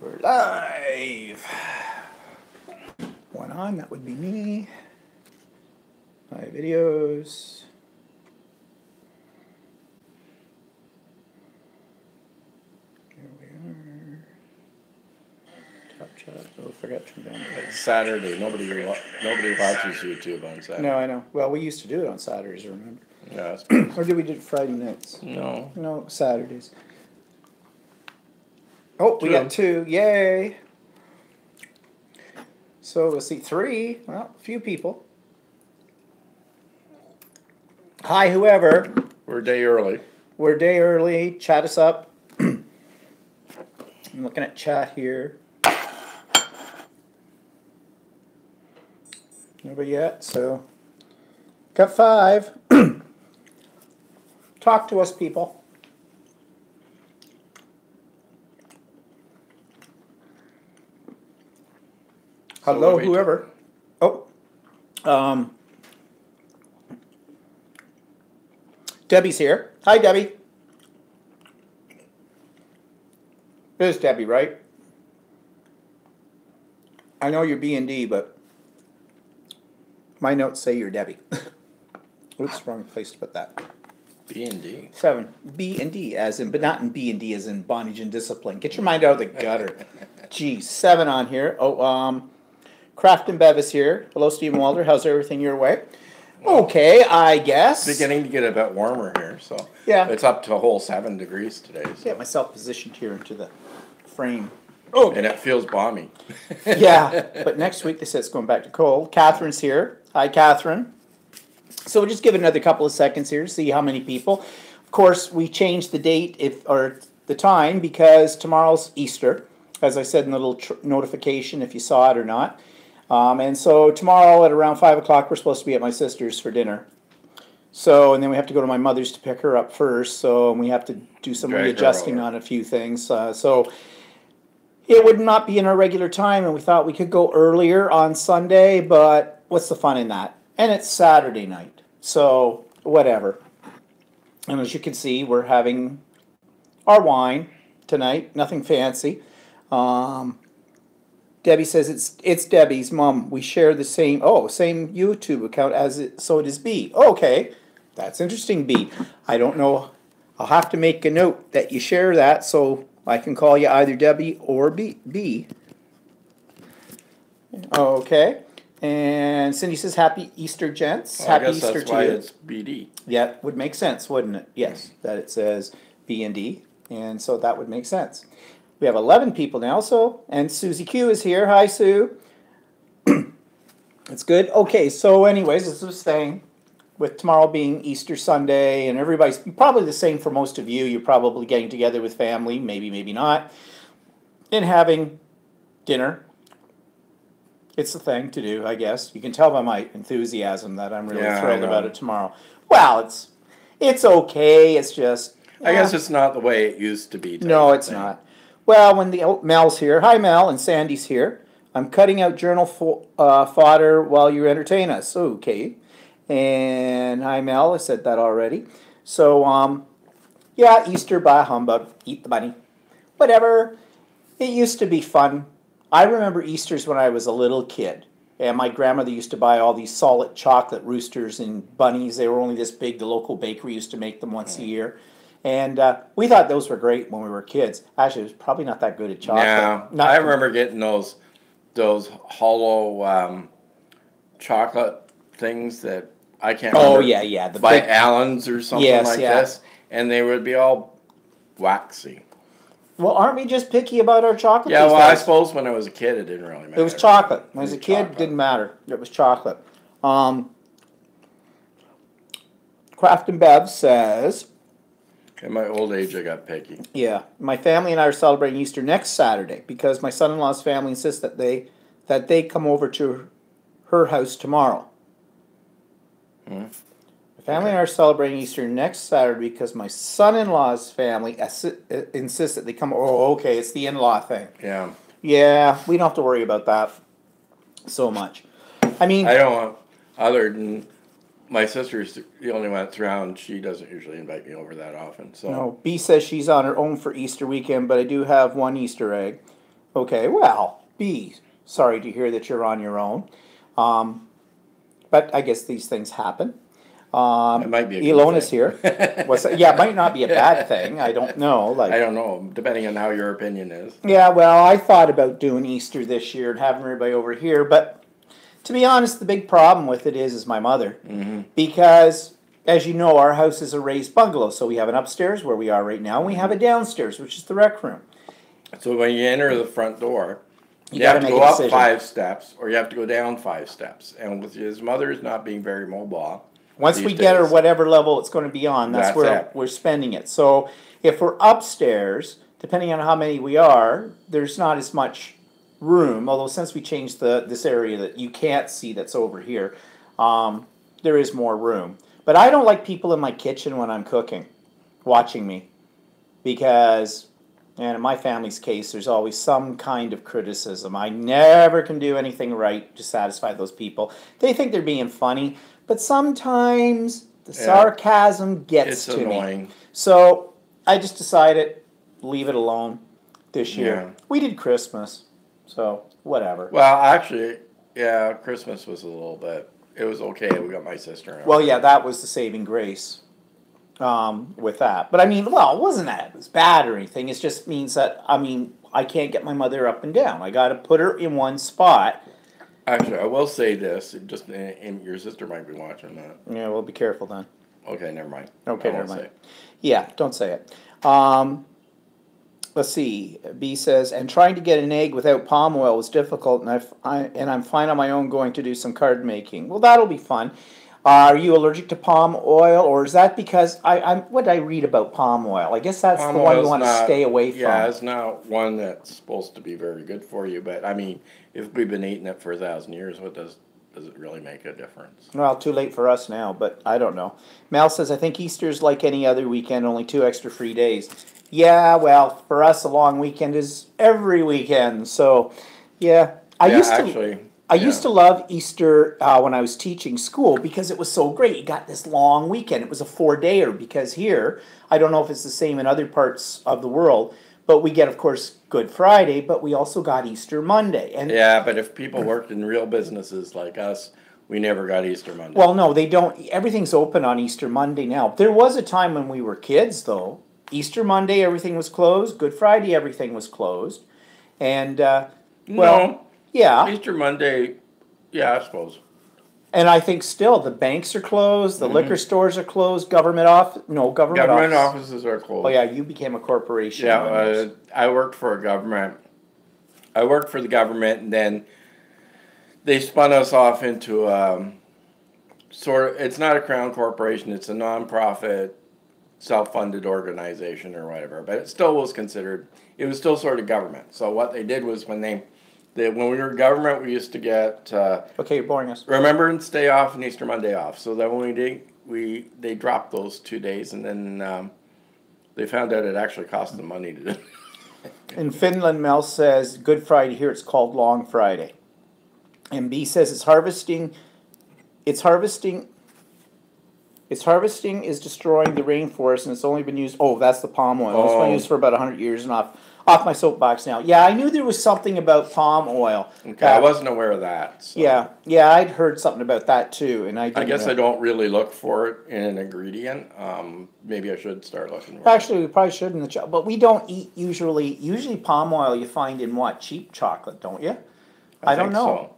We're live. One on, that would be me. My videos. Here we are. Top chat. Oh, forgot to turn down. It's Saturday. Nobody watches YouTube on Saturday. No, I know. Well, we used to do it on Saturdays, remember? Yeah, Or did we do it Friday nights? no. No, Saturdays. Oh, we Two. got two. Yay. So we'll see three. Well, a few people. Hi, whoever. We're a day early. We're a day early. Chat us up. I'm looking at chat here. Nobody yet, so got five. Talk to us, people. So Hello, what we whoever. Oh, Debbie's here. Hi, Debbie. There's Debbie, right? I know you're B&D, but my notes say you're Debbie. Oops, wrong place to put that. B&D. 7. B&D, as in, but not in B&D as in bondage and discipline. Get your mind out of the gutter. Geez, 7 on here. Oh, Craft and Bev is here. Hello, Stephen Walter. How's everything your way? Okay, I guess. Beginning to get a bit warmer here, so Yeah. it's up to a whole 7 degrees today. So. Get myself positioned here into the frame. Oh, And it feels balmy. yeah. But next week they said it's going back to cold. Catherine's here. Hi, Catherine. So we'll just give it another couple of seconds here to see how many people. Of course, we changed the date or the time because tomorrow's Easter, as I said in the little notification, if you saw it or not. And so tomorrow at around 5 o'clock, we're supposed to be at my sister's for dinner. So, and then we have to go to my mother's to pick her up first. So, and we have to do some Drag her readjusting over. on a few things. So, it would not be in our regular time, and we thought we could go earlier on Sunday, but what's the fun in that? And it's Saturday night, so whatever. And as you can see, we're having our wine tonight, nothing fancy. Debbie says it's Debbie's mom. We share the same same YouTube account as it, so it is B. Okay, that's interesting, B. I don't know. I'll have to make a note that you share that so I can call you either Debbie or B. Okay. And Cindy says, Happy Easter, gents. Well, I Happy guess Easter that's to why you. it's BD. Yeah, would make sense, wouldn't it? Yes, that it says B and D, and so that would make sense. We have 11 people now, and Susie Q is here. Hi, Sue. That's good. Okay, so anyways, as I was saying, with tomorrow being Easter Sunday, and everybody's probably the same for most of you. You're probably getting together with family, maybe not, and having dinner. It's the thing to do, I guess. You can tell by my enthusiasm that I'm really Yeah, I thrilled know. about it tomorrow. Well, it's okay. It's just I guess it's not the way it used to be. no, type it's thing. not. Well, when Mel's here, hi Mel, and Sandy's here. I'm cutting out journal fodder while you entertain us. Okay. And hi Mel, I said that already. So yeah, Easter by humbug, eat the bunny, whatever. It used to be fun. I remember Easters when I was a little kid, and my grandmother used to buy all these solid chocolate roosters and bunnies. They were only this big. The local bakery used to make them once a year. And we thought those were great when we were kids. Actually, it was probably not that good at chocolate. Yeah, I remember getting those hollow chocolate things that I can't remember. Oh, yeah. The by big, Allen's or something Yes, like yeah. this, and they would be all waxy. well, aren't we just picky about our chocolate? Yeah, these well, I days? suppose when I was a kid, it didn't really matter. It was chocolate. When I was a It was kid, chocolate. it didn't matter. It was chocolate. Craft and Bev says, In my old age, I got picky. yeah, my family and I are celebrating Easter next Saturday because my son-in-law's family insists that they come over to her house tomorrow. My family and I are celebrating Easter next Saturday because my son-in-law's family insists that they come. Oh, okay, it's the in-law thing. Yeah, Yeah, we don't have to worry about that so much. I mean, I don't want, other than my sister's the only one that's around. She doesn't usually invite me over that often. So no, B says she's on her own for Easter weekend, but I do have one Easter egg. Okay, well, B, sorry to hear that you're on your own. Um, but I guess these things happen. It might be a good Ilona's thing. here. What's that? Yeah, it might not be a bad thing. I don't know. I Like, don't know, depending on how your opinion is. yeah, well, I thought about doing Easter this year and having everybody over here, but to be honest, the big problem with it is my mother. Because, as you know, our house is a raised bungalow, so we have an upstairs where we are right now, and we have a downstairs, which is the rec room. So when you enter the front door, You you gotta have to make go a up decision. 5 steps, or you have to go down 5 steps. And with his mother's not being very mobile, Once these we get her days, whatever level it's going to be on, that's That's where it. we're spending it. So if we're upstairs, depending on how many we are, there's not as much room. Although since we changed this area that you can't see that's over here, there is more room. But I don't like people in my kitchen when I'm cooking, watching me, because, and in my family's case, there's always some kind of criticism. I never can do anything right to satisfy those people. They think they're being funny, but sometimes the sarcasm gets it's to me. annoying. So I just decided, leave it alone this year. Yeah. We did Christmas, so whatever. Well, actually, yeah, Christmas was a little bit. It was okay. We got my sister. Well, yeah, that was the saving grace with that. But I mean, well, it wasn't that it was bad or anything. It just means that, I mean, I can't get my mother up and down. I got to put her in one spot. Actually, I will say this. And your sister might be watching that. Yeah, well, be careful then. Okay, never mind. Okay, I won't never mind. say. Yeah, don't say it. Let's see. B says, and trying to get an egg without palm oil was difficult, and I'm fine on my own going to do some card making. Well, that'll be fun. Are you allergic to palm oil, or is that because what did I read about palm oil? I guess that's Palm the one you oil's want to not- stay away from. Yeah, it's not one that's supposed to be very good for you. But I mean, if we've been eating it for 1,000 years, what does it really make a difference? Well, too late for us now, but I don't know. Mel says, I think Easter's like any other weekend, only 2 extra free days. Yeah, well, for us, a long weekend is every weekend. So, yeah. I used to love Easter when I was teaching school because it was so great. You got this long weekend. It was a 4-dayer because here, I don't know if it's the same in other parts of the world, but we get, of course, Good Friday, but we also got Easter Monday. And Yeah, but if people worked in real businesses like us, we never got Easter Monday. well, no, they don't. Everything's open on Easter Monday now. There was a time when we were kids, though. Easter Monday, everything was closed. Good Friday, everything was closed. And, well, No. yeah. Easter Monday, yeah, I suppose. And I think still the banks are closed, the liquor stores are closed, government Government office. offices are closed. Oh yeah, you became a corporation. Yeah, when it was- I worked for a government. I worked for the government, and then they spun us off into sort of. It's not a crown corporation; it's a nonprofit, self-funded organization or whatever. But it still was considered. It was still sort of government. So what they did was when when we were government, we used to get Okay, you're boring us. Remembrance Day off and Easter Monday off. So that when they dropped those 2 days, and then they found out it actually cost them money to do. In Finland, Mel says Good Friday. Here it's called Long Friday. And B says it's harvesting is destroying the rainforest, and it's only been used. Oh, that's the palm oil. It's been Oh. used for about 100 years, and off my soapbox now. Yeah, I knew there was something about palm oil. Okay, I wasn't aware of that. So. Yeah, I'd heard something about that too, and I didn't I guess know. I don't really look for it in an ingredient. Maybe I should start looking for Actually, we probably should in the but we don't eat usually palm oil you find in what? Cheap chocolate, don't you? I don't think know. so.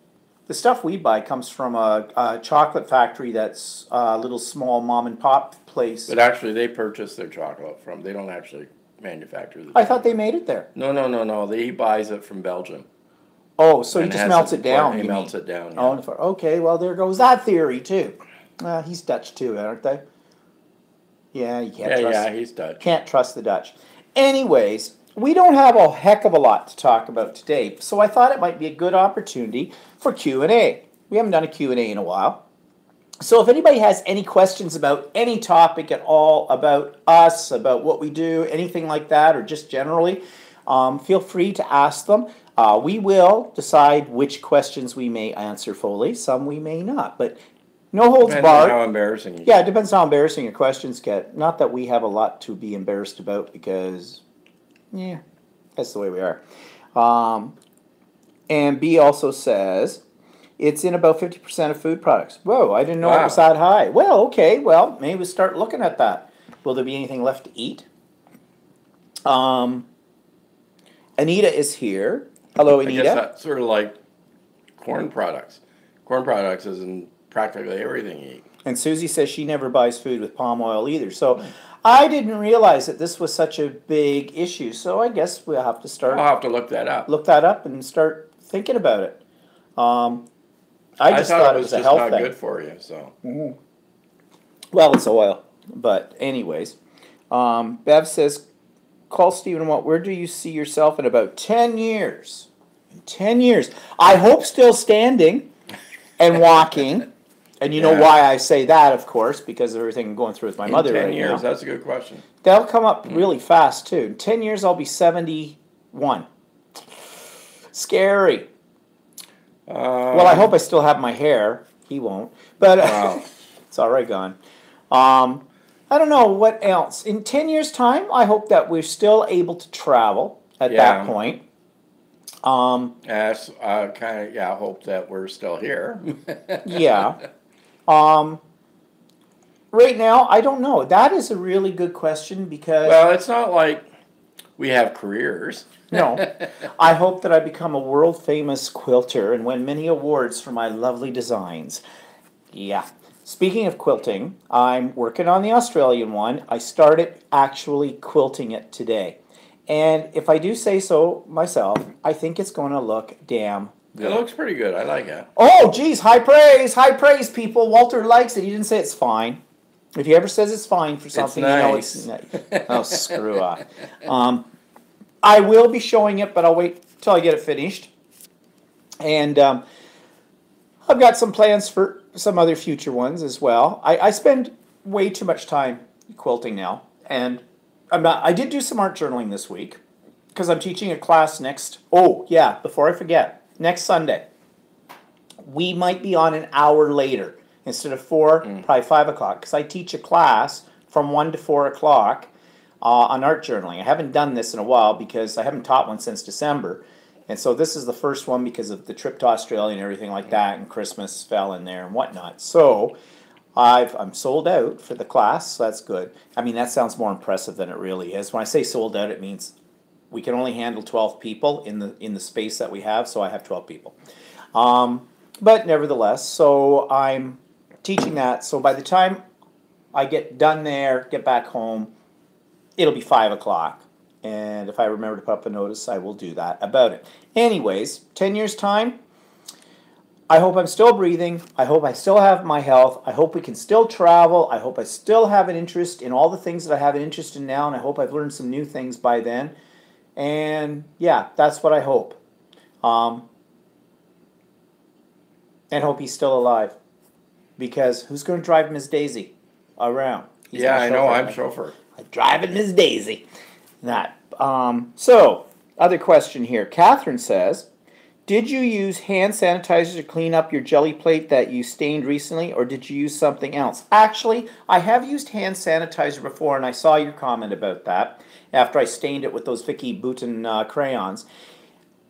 The stuff we buy comes from a chocolate factory that's a little small mom and pop place. But actually, they purchase their chocolate from. They don't actually manufacture the. I thought they made it there. No. He buys it from Belgium. Oh, so he and just has melts it down. He you melts mean. it down. Oh, Yeah. okay, well there goes that theory too. He's Dutch too, aren't they? Yeah, you can't trust. Yeah, he's Dutch. Can't trust the Dutch. Anyways, we don't have a heck of a lot to talk about today, so I thought it might be a good opportunity for Q&A. We haven't done a Q&A in a while. So if anybody has any questions about any topic at all, about us, about what we do, anything like that, or just generally, feel free to ask them. We will decide which questions we may answer fully, some we may not, but no holds Depends on barred. how embarrassing you Yeah, it depends on how embarrassing your questions get. Not that we have a lot to be embarrassed about because, yeah, that's the way we are. Um, and B also says it's in about 50% of food products. Whoa, I didn't know it was Wow. that high. Well, okay, well, maybe we start looking at that. Will there be anything left to eat? Anita is here. Hello, I guess Anita. that's sort of like corn products. Corn products is in practically everything you eat. And Susie says she never buys food with palm oil either. So I didn't realize that this was such a big issue. So I guess we'll have to start I'll have to look that up. look that up and start thinking about it. I just thought thought it it was was a just health not thing. good for you. So Well, it's oil. But anyways, Bev says, call Stephen. Where do you see yourself in about 10 years? In 10 years. I hope still standing and walking. And you know Yeah. why I say that, of course, because of everything I'm going through with my in mother 10 right years, now. that's a good question. That'll come up really fast, too. In 10 years, I'll be 71. Scary. Well, I hope I still have my hair. He won't. But Wow. it's already gone. I don't know what else. In 10 years' time, I hope that we're still able to travel at that Yeah. point. Yes, I hope that we're still here. Yeah. Right now, I don't know. That is a really good question because Well, it's not like we have careers. no, I hope that I become a world famous quilter and win many awards for my lovely designs. Yeah. Speaking of quilting, I'm working on the Australian one. I started actually quilting it today. And if I do say so myself, I think it's going to look damn It good. looks pretty good. I like it. Oh, geez, high praise, people. Walter likes it. He didn't say it's fine. If he ever says it's fine for something, you know it's nice. oh, screw off. I will be showing it, but I'll wait till I get it finished. And I've got some plans for some other future ones as well. I spend way too much time quilting now, and I did do some art journaling this week because I'm teaching a class next. Oh yeah, before I forget, next Sunday. We might be on an hour later instead of 4, probably 5 o'clock, because I teach a class from 1 to 4 o'clock on art journaling. I haven't done this in a while because I haven't taught one since December. And so this is the first one because of the trip to Australia and everything like that, and Christmas fell in there and whatnot. So I'm sold out for the class, so that's good. I mean, that sounds more impressive than it really is. When I say sold out, it means we can only handle 12 people in the space that we have, so I have 12 people. But nevertheless, so I'm teaching that. So by the time I get done there, get back home, it'll be 5 o'clock. And if I remember to put up a notice, I will do that about it. Anyways, 10 years' time, I hope I'm still breathing. I hope I still have my health. I hope we can still travel. I hope I still have an interest in all the things that I have an interest in now. And I hope I've learned some new things by then. And yeah, that's what I hope. And hope he's still alive. Because who's going to drive Miss Daisy around? He's Yeah, my I know. chauffeur. I'm chauffeur. I'm driving Miss Daisy. That. So, other question here. Catherine says, did you use hand sanitizer to clean up your jelly plate that you stained recently, or did you use something else? Actually, I have used hand sanitizer before, and I saw your comment about that after I stained it with those Vicky Bouton crayons.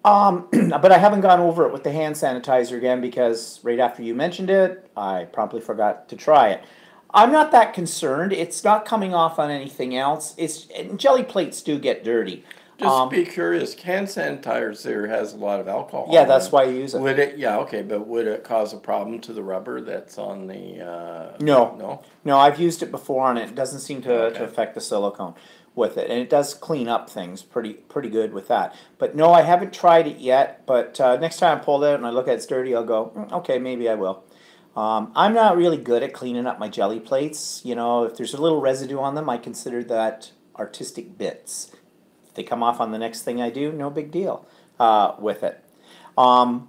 But I haven't gone over it with the hand sanitizer again because right after you mentioned it, I promptly forgot to try it. I'm not that concerned. It's not coming off on anything else. Jelly plates do get dirty. Just be curious. Hand sanitizer has a lot of alcohol. Yeah, in that's it. why you use it. Would it? Yeah, okay, but would it cause a problem to the rubber that's on the? No. No, I've used it before, and it doesn't seem to Okay. affect the silicone with it, and it does clean up things pretty good with that. But no, I haven't tried it yet. But next time I pull it out and I look at it's dirty, I'll go, okay, maybe I will. I'm not really good at cleaning up my jelly plates. You know, if there's a little residue on them, I consider that artistic bits. If they come off on the next thing I do, no big deal with it. Oh,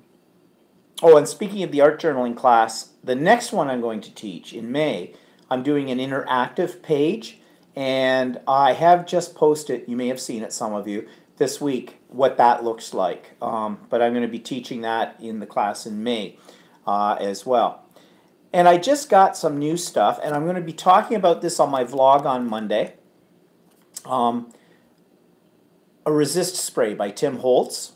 and speaking of the art journaling class, the next one I'm going to teach in May, I'm doing an interactive page, and I have just posted, you may have seen it, some of you, this week, what that looks like. But I'm going to be teaching that in the class in May as well. And I just got some new stuff, and I'm going to be talking about this on my vlog on Monday. A resist spray by Tim Holtz.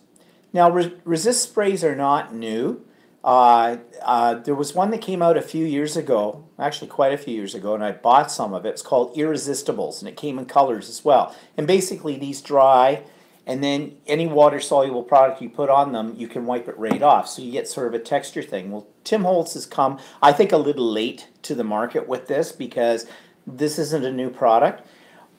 Now, resist sprays are not new. There was one that came out a few years ago, actually quite a few years ago, and I bought some of it. It's called Irresistibles, and it came in colors as well. And basically, these dry, and then any water-soluble product you put on them, you can wipe it right off. So you get sort of a texture thing. Well, Tim Holtz has come, I think, a little late to the market with this because this isn't a new product.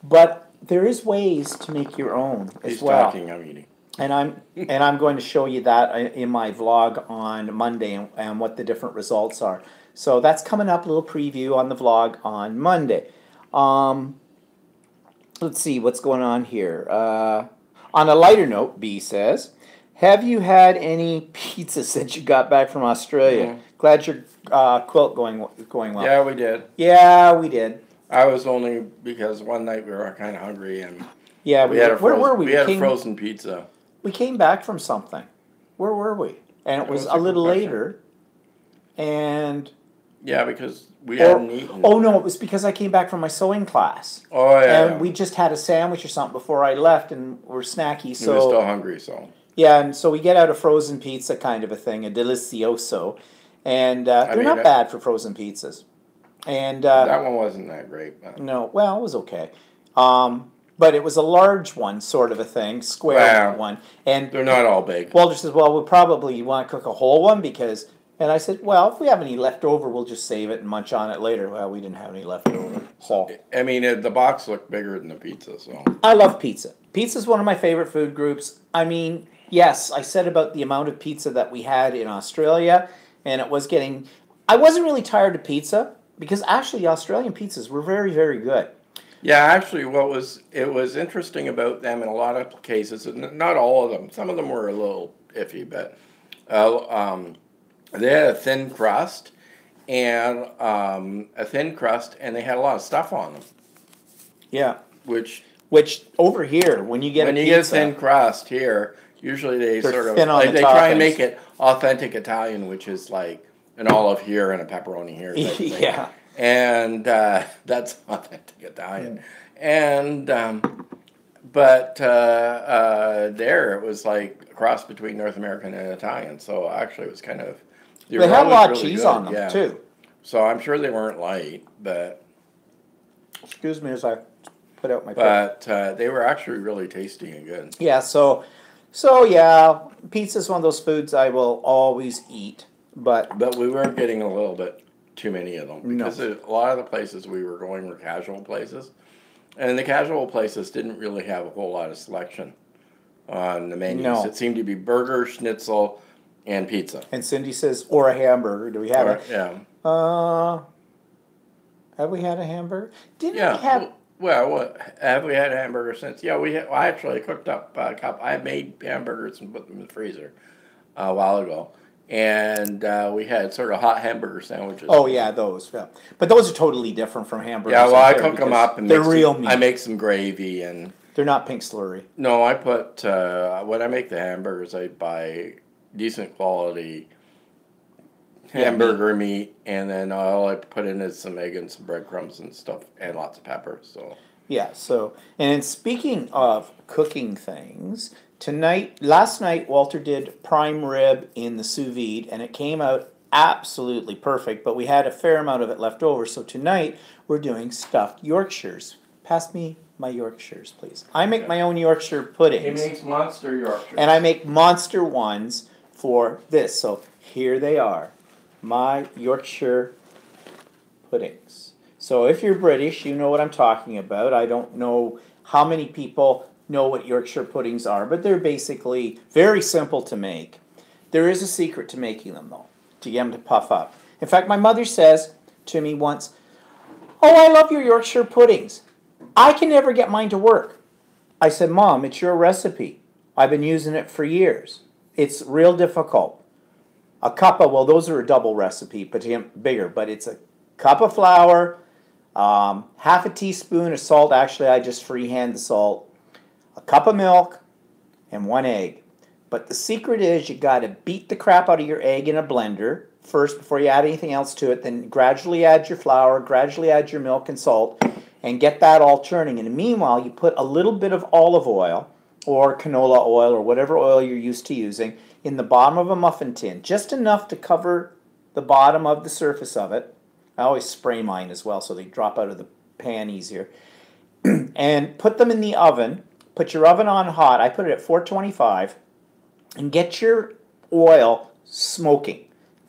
But there is ways to make your own as He's well. talking, I'm eating. And I'm going to show you that in my vlog on Monday and what the different results are. So that's coming up, a little preview on the vlog on Monday. Let's see what's going on here. On a lighter note, B says, have you had any pizza since you got back from Australia? Mm. Glad your quilt going well. Yeah, we did. Yeah, we did. I was only because one night we were kind of hungry and Yeah, we had a where were we? We had a frozen pizza. We came back from something. Where were we? And it was a a little good question. later. And Yeah, because we hadn't eaten. oh no, it was because I came back from my sewing class. Oh yeah. And we just had a sandwich or something before I left, and we're snacky. We were So still hungry, so. yeah, and so we get out a frozen pizza kind of a thing, a delicioso, and they're mean, not bad for frozen pizzas. And That one wasn't that great. But. no, well, it was okay. But it was a large one, sort of a thing, square Wow. one. And They're not all big. Walter says, well, we'll probably want to cook a whole one because, and I said, well, if we have any left over, we'll just save it and munch on it later. Well, we didn't have any left over. So I mean, the box looked bigger than the pizza, so. I love pizza. Pizza is one of my favorite food groups. I mean, yes, I said about the amount of pizza that we had in Australia, and it was getting, I wasn't really tired of pizza because actually Australian pizzas were very, very good. Yeah, actually, it was interesting about them in a lot of cases, and not all of them. Some of them were a little iffy, but they had a thin crust, and they had a lot of stuff on them. Yeah. Which Over here, when you get when a you pizza, get a thin crust here, usually They're sort of thin on the they try and toppings. make it authentic Italian, which is like an olive here and a pepperoni here. type of thing. yeah. And that's authentic Italian. And but there it was like a cross between North American and Italian. So actually, it was kind of They had a was lot of really cheese good, on them yeah. too. So I'm sure they weren't light, but Excuse me as I put out my plate. they were actually really tasty and good. Yeah, so yeah, pizza is one of those foods I will always eat, but But we were getting a little bit too many of them No. because a lot of the places we were going were casual places, and the casual places didn't really have a whole lot of selection on the menus. No. It seemed to be burger, schnitzel, and pizza. and Cindy says, or a hamburger. Do we have it? Yeah, Have we had a hamburger? Didn't yeah. we have? Well, what, have we had a hamburger since? Yeah, I actually cooked up a couple. I made hamburgers and put them in the freezer a while ago. And we had sort of hot hamburger sandwiches. Oh yeah, those. Yeah, but those are totally different from hamburgers. Yeah, well, out I there cook them because up and they're real meat. I make some gravy and. They're not pink slurry. No, I put when I make the hamburgers, I buy decent quality hamburger meat, and then all I put in is some egg and some breadcrumbs and stuff, and lots of pepper. So Yeah. So, and speaking of cooking things, last night, Walter did prime rib in the sous vide, and it came out absolutely perfect. But we had a fair amount of it left over, so tonight we're doing stuffed Yorkshires. Pass me my Yorkshires, please. I make my own Yorkshire puddings, monster Yorkshire. and I make monster ones for this. So here they are, my Yorkshire puddings. So if you're British, you know what I'm talking about. I don't know how many people know what Yorkshire puddings are, but they're basically very simple to make. There is a secret to making them, though, to get them to puff up. In fact, my mother says to me once, "Oh, I love your Yorkshire puddings. I can never get mine to work." I said, "Mom, it's your recipe. I've been using it for years. It's real difficult. A cup of, well, those are a double recipe, but bigger, but it's a cup of flour, half a teaspoon of salt. Actually, I just freehand the salt. A cup of milk, and 1 egg. But the secret is you got to beat the crap out of your egg in a blender first before you add anything else to it. Then gradually add your flour, gradually add your milk and salt, and get that all churning. And meanwhile, you put a little bit of olive oil or canola oil or whatever oil you're used to using in the bottom of a muffin tin, just enough to cover the bottom of the surface of it. I always spray mine as well so they drop out of the pan easier. And put them in the oven. Put your oven on hot. I put it at 425 and get your oil smoking.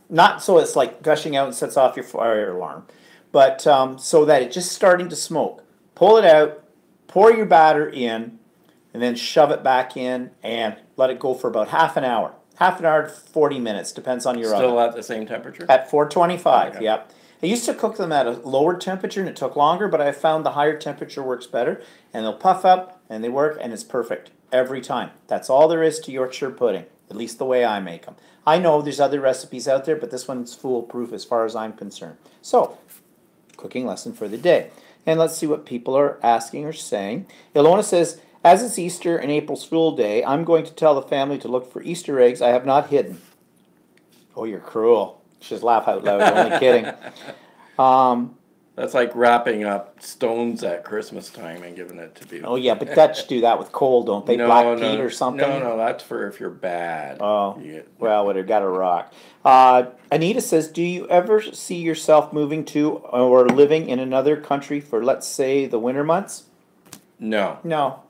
Not so it's like gushing out and sets off your fire alarm, but so that it's just starting to smoke. Pull it out, pour your batter in, and then shove it back in and let it go for about half an hour. Half an hour to 40 minutes, depends on your oven. Still at the same temperature? At 425, Okay. yep. I used to cook them at a lower temperature and it took longer, but I found the higher temperature works better. And they'll puff up and they work and it's perfect every time. That's all there is to Yorkshire pudding, at least the way I make them. I know there's other recipes out there, but this one's foolproof as far as I'm concerned. So, cooking lesson for the day. And let's see what people are asking or saying. Ilona says, as it's Easter and April's Fool Day, I'm going to tell the family to look for Easter eggs I have not hidden. Oh, you're cruel. Just laugh out loud. Only kidding. That's like wrapping up stones at Christmas time and giving it to people. Oh yeah, but Dutch do that with coal, don't they? No, Black no, peat or something. No, that's for if you're bad. Oh, You- well, would have got a rock. Anita says, do you ever see yourself moving to or living in another country for, let's say, the winter months? No. No.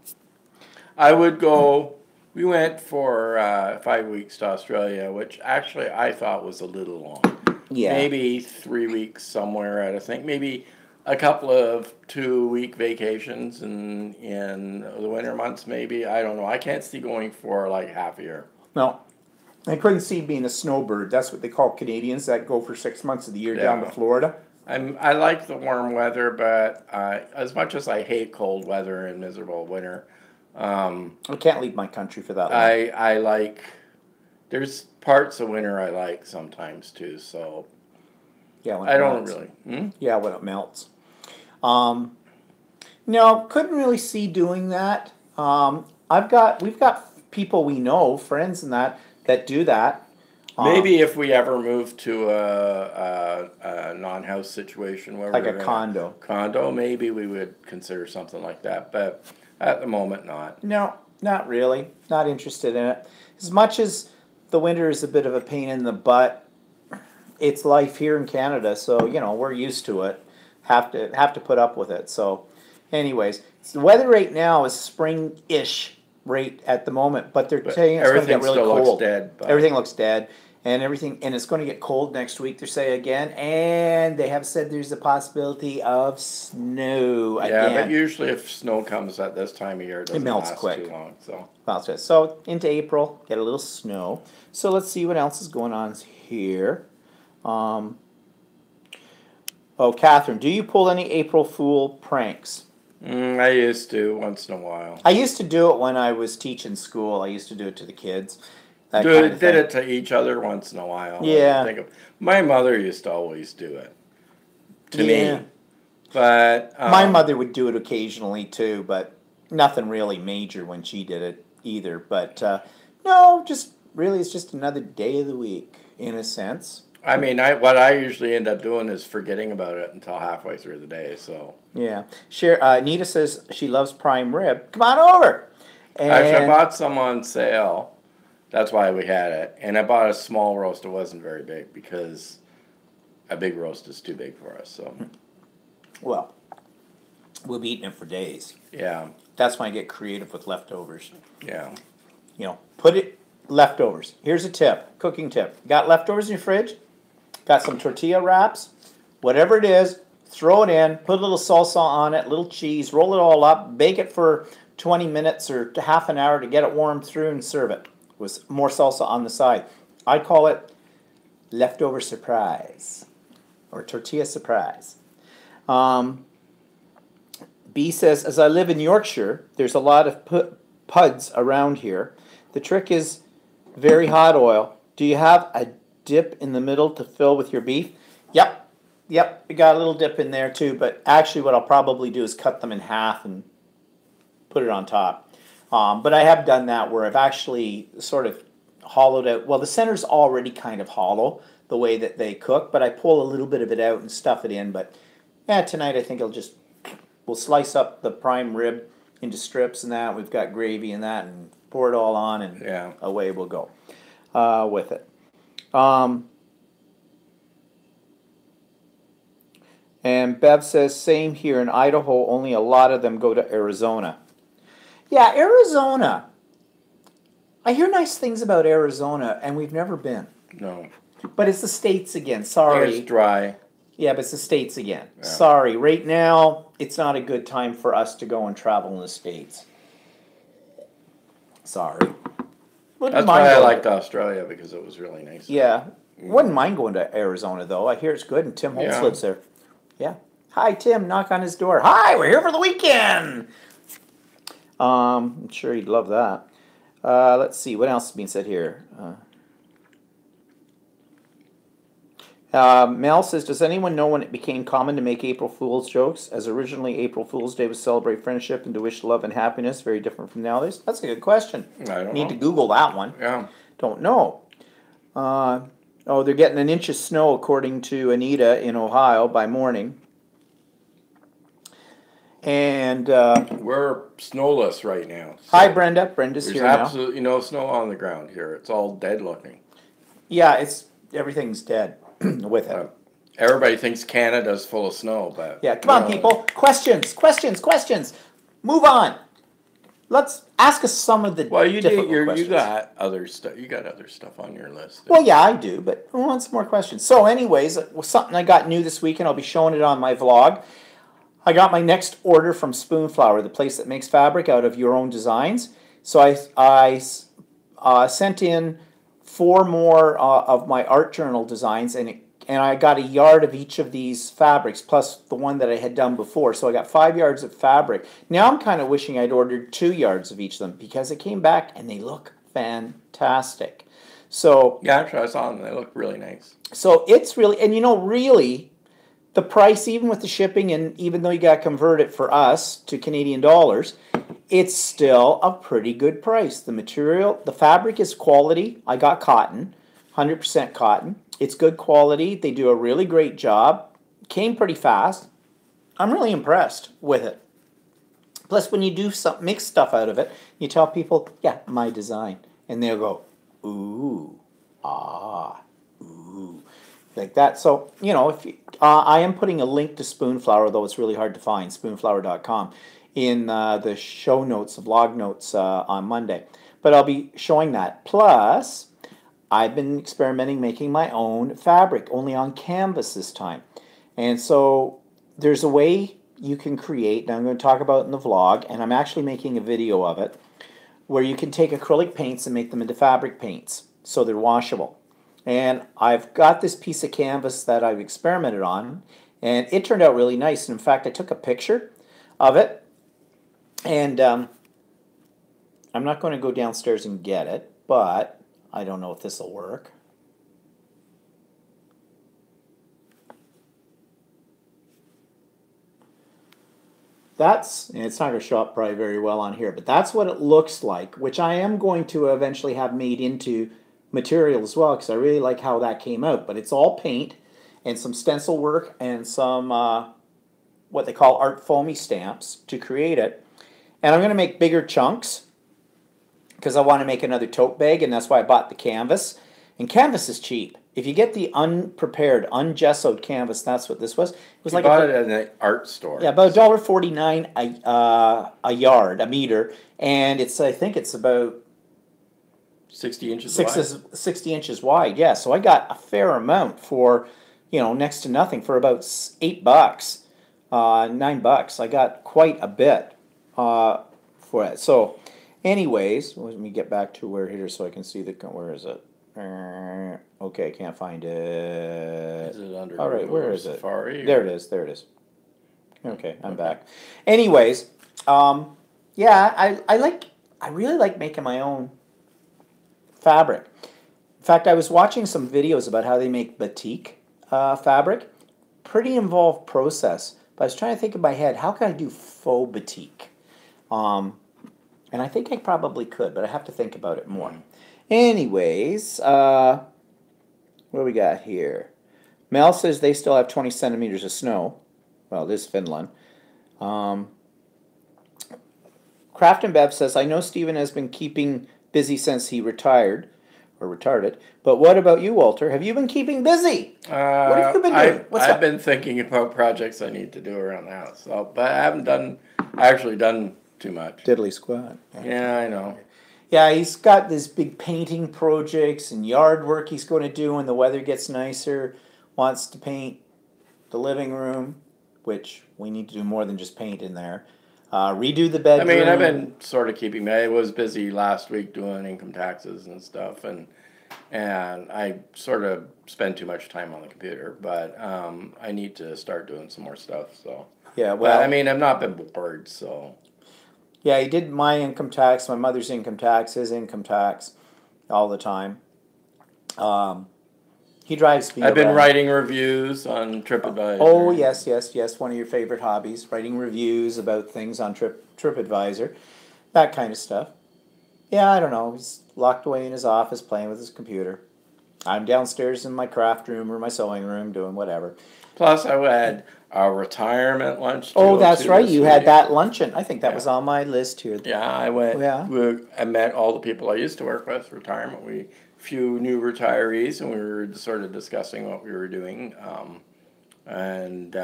I would go. We went for 5 weeks to Australia, which actually I thought was a little long. Yeah. Maybe 3 weeks somewhere. I think maybe a couple of 2-week vacations in the winter months. Maybe I don't know. I can't see going for like half a year. No. I couldn't see being a snowbird. That's what they call Canadians that go for 6 months of the year down to Yeah. Florida. I like the warm weather, but as much as I hate cold weather and miserable winter, I can't leave my country for that long. I like. There's parts of winter I like sometimes too. So Yeah, when I it don't melts. really. Yeah, when it melts. No, couldn't really see doing that. We've got people we know, friends and that do that. Maybe if we ever move to a non-house situation where Like we're a in condo. maybe we would consider something like that. But at the moment, not. No, not really. Not interested in it. As much as the winter is a bit of a pain in the butt, it's life here in Canada, so we're used to it. Have to put up with it. So, anyways, the weather right now is spring-ish rate at the moment, but they're saying it's going to get Everything really still cold. looks dead. But Everything looks dead, and it's going to get cold next week. They say again, and they have said there's a possibility of snow yeah, again. but usually if snow comes at this time of year, it doesn't melts last quick. too long. So So into April, get a little snow. So let's see what else is going on here. Catherine, do you pull any April Fool pranks? I used to once in a while. I used to do it when I was teaching school. I used to do it to the kids. That kind of Did thing. it to each other once in a while. Yeah. My mother used to always do it to Yeah. me. But My mother would do it occasionally too, but nothing really major when she did it either. But no, just really, it's just another day of the week in a sense. I mean, what I usually end up doing is forgetting about it until halfway through the day. So Yeah. Nita says she loves prime rib. Come on over. actually, I And bought some on sale. That's why we had it, and I bought a small roast. It wasn't very big because a big roast is too big for us. So well, we'll be eating it for days. yeah, That's when I get creative with leftovers. yeah. Put it leftovers. Here's a tip, cooking tip. Got leftovers in your fridge? Got some tortilla wraps? Whatever it is, throw it in, put a little salsa on it, a little cheese, roll it all up, bake it for 20 minutes or half an hour to get it warm through and serve it with more salsa on the side. I call it leftover surprise or tortilla surprise. B says, as I live in Yorkshire, there's a lot of puds around here. The trick is very hot oil. Do you have a dip in the middle to fill with your beef? Yep, we got a little dip in there too, but actually what I'll probably do is cut them in half and put it on top. But I have done that where I've actually sort of hollowed out, well, the center's already kind of hollow the way that they cook, but I pull a little bit of it out and stuff it in. But yeah, tonight I think we'll slice up the prime rib into strips and that. We've got gravy and that, and pour it all on, and Yeah. away we'll go with it. And Bev says, same here in Idaho, only a lot of them go to Arizona. Yeah, Arizona. I hear nice things about Arizona, and we've never been. No. But it's the States again, sorry. It's dry. Yeah, but it's the States again. Yeah. Sorry, right now, it's not a good time for us to go and travel in the States. Sorry. Wouldn't That's mind why I going liked to- Australia, because it was really nice. Yeah. Wouldn't mind going to Arizona, though. I hear it's good, and Tim Holtz Yeah. lives there. Yeah. Hi, Tim. Knock on his door. Hi, we're here for the weekend. I'm sure he'd love that. Let's see. What else is being said here? Mel says, does anyone know when it became common to make April Fool's jokes? As originally April Fool's Day was to celebrate friendship and to wish love and happiness, very different from nowadays. That's a good question. I don't Need know. to Google that one. Yeah. Don't know. Oh, they're getting an inch of snow, according to Anita in Ohio, by morning. And We're snowless right now. So hi, Brenda. Brenda's there's here now. absolutely no snow on the ground here. It's all dead looking. Yeah, everything's dead with it. Everybody thinks Canada's full of snow, but Yeah, come on, no. people. Questions. Move on. Let's ask us some of the Well, you difficult did. You questions. got other stuff. You got other stuff on your list. Well, yeah, I do, but I want some more questions. So, anyways, something I got new this week, and I'll be showing it on my vlog. I got my next order from Spoonflower, the place that makes fabric out of your own designs. So I sent in 4 more of my art journal designs, and I got a yard of each of these fabrics, plus the one that I had done before. So I got 5 yards of fabric. Now I'm kind of wishing I'd ordered 2 yards of each of them, because it came back and they look fantastic. So Yeah, actually, I saw them. They look really nice. so it's really, and really, the price, even with the shipping, and even though you got to convert it for us to Canadian dollars, it's still a pretty good price. The material, the fabric is quality. I got cotton, 100% cotton. It's good quality. They do a really great job. Came pretty fast. I'm really impressed with it. Plus, when you do mix stuff out of it, you tell people, yeah, my design. And they'll go, ooh, ah, ooh, like that. So, if you, I am putting a link to Spoonflower, though it's really hard to find, spoonflower.com, in the show notes, the vlog notes on Monday. But I'll be showing that. Plus, I've been experimenting making my own fabric, only on canvas this time. And so there's a way you can create, and I'm going to talk about it in the vlog, and I'm actually making a video of it, where you can take acrylic paints and make them into fabric paints, so they're washable. And I've got this piece of canvas that I've experimented on, and it turned out really nice. And in fact, I took a picture of it, and I'm not going to go downstairs and get it, but I don't know if this will work. And it's not going to show up probably very well on here, but that's what it looks like, which I am going to eventually have made into material as well, because I really like how that came out. But it's all paint and some stencil work and some what they call art foamy stamps to create it. And I'm going to make bigger chunks because I want to make another tote bag, and that's why I bought the canvas. And canvas is cheap. If you get the unprepared, ungessoed canvas, that's what this was. It was like bought it at an art store. Yeah, about $1.49 a yard, a meter, and I think it's about 60 inches wide. 60 inches wide. Yeah, so I got a fair amount for next to nothing, for about $8, $9. I got quite a bit for it. So, anyways, let me get back to where here so I can see where is it? Okay, can't find it. Is it under All right, Google where or is it? Safari? There it is. There it is. Okay, I'm back. Anyways, yeah, I really like making my own fabric. In fact, I was watching some videos about how they make batik fabric. Pretty involved process. But I was trying to think in my head, how can I do faux batik? And I think I probably could, but I have to think about it more. Anyways, what do we got here? Mel says they still have 20 centimeters of snow. Well, this is Finland. Craft and Bev says, I know Stephen has been keeping busy since he retired, or retarded, but what about you, Walter? Have you been keeping busy? What have you been doing? What's I've up? been thinking about projects I need to do around the house. So, but I haven't actually done too much. Diddly squat. Yeah, I know. Yeah, he's got this big painting projects and yard work he's going to do when the weather gets nicer. Wants to paint the living room, which we need to do more than just paint in there. Redo the I bedroom. mean, I've been sort of keeping. I was busy last week doing income taxes and stuff, and I sort of spend too much time on the computer. But I need to start doing some more stuff. So Yeah, well, but, I mean, I've not been bored. So yeah, he did my income tax, my mother's income tax, his income tax, all the time. He drives me I've been around. writing reviews on TripAdvisor. Oh, yes, yes, yes. One of your favorite hobbies, writing reviews about things on TripAdvisor, that kind of stuff. Yeah, I don't know. He's locked away in his office playing with his computer. I'm downstairs in my craft room or my sewing room doing whatever. Plus, I had a retirement lunch. to Oh, go that's to right. this You had week. that luncheon. I think that Yeah. was on my list here. Yeah, I went. Yeah. I met all the people I used to work with. Retirement. Few new retirees, and we were sort of discussing what we were doing, and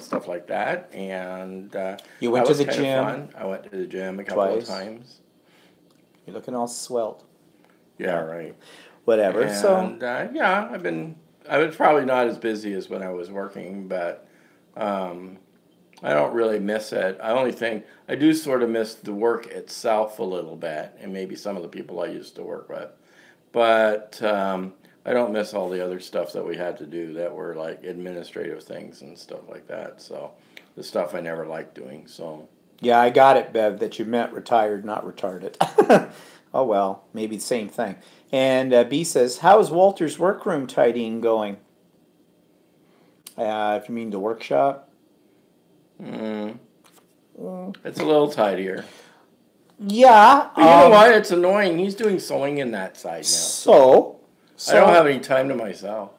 stuff like that. And You went that to was the kind of gym fun. I went to the gym a couple of twice. times. You're looking all svelte. Yeah, right. Whatever. And So, yeah, I was probably not as busy as when I was working, but I don't really miss it. I only think I do sort of miss the work itself a little bit, and maybe some of the people I used to work with. But I don't miss all the other stuff that we had to do that were like administrative things and stuff like that. So the stuff I never liked doing. So yeah, I got it, Bev, that you meant retired, not retarded. Oh, well, maybe the same thing. And B says, how is Walter's workroom tidying going? If you mean the workshop. it's a little tidier. Yeah. But you know what? It's annoying. He's doing sewing in that side now. So, I don't have any time to myself.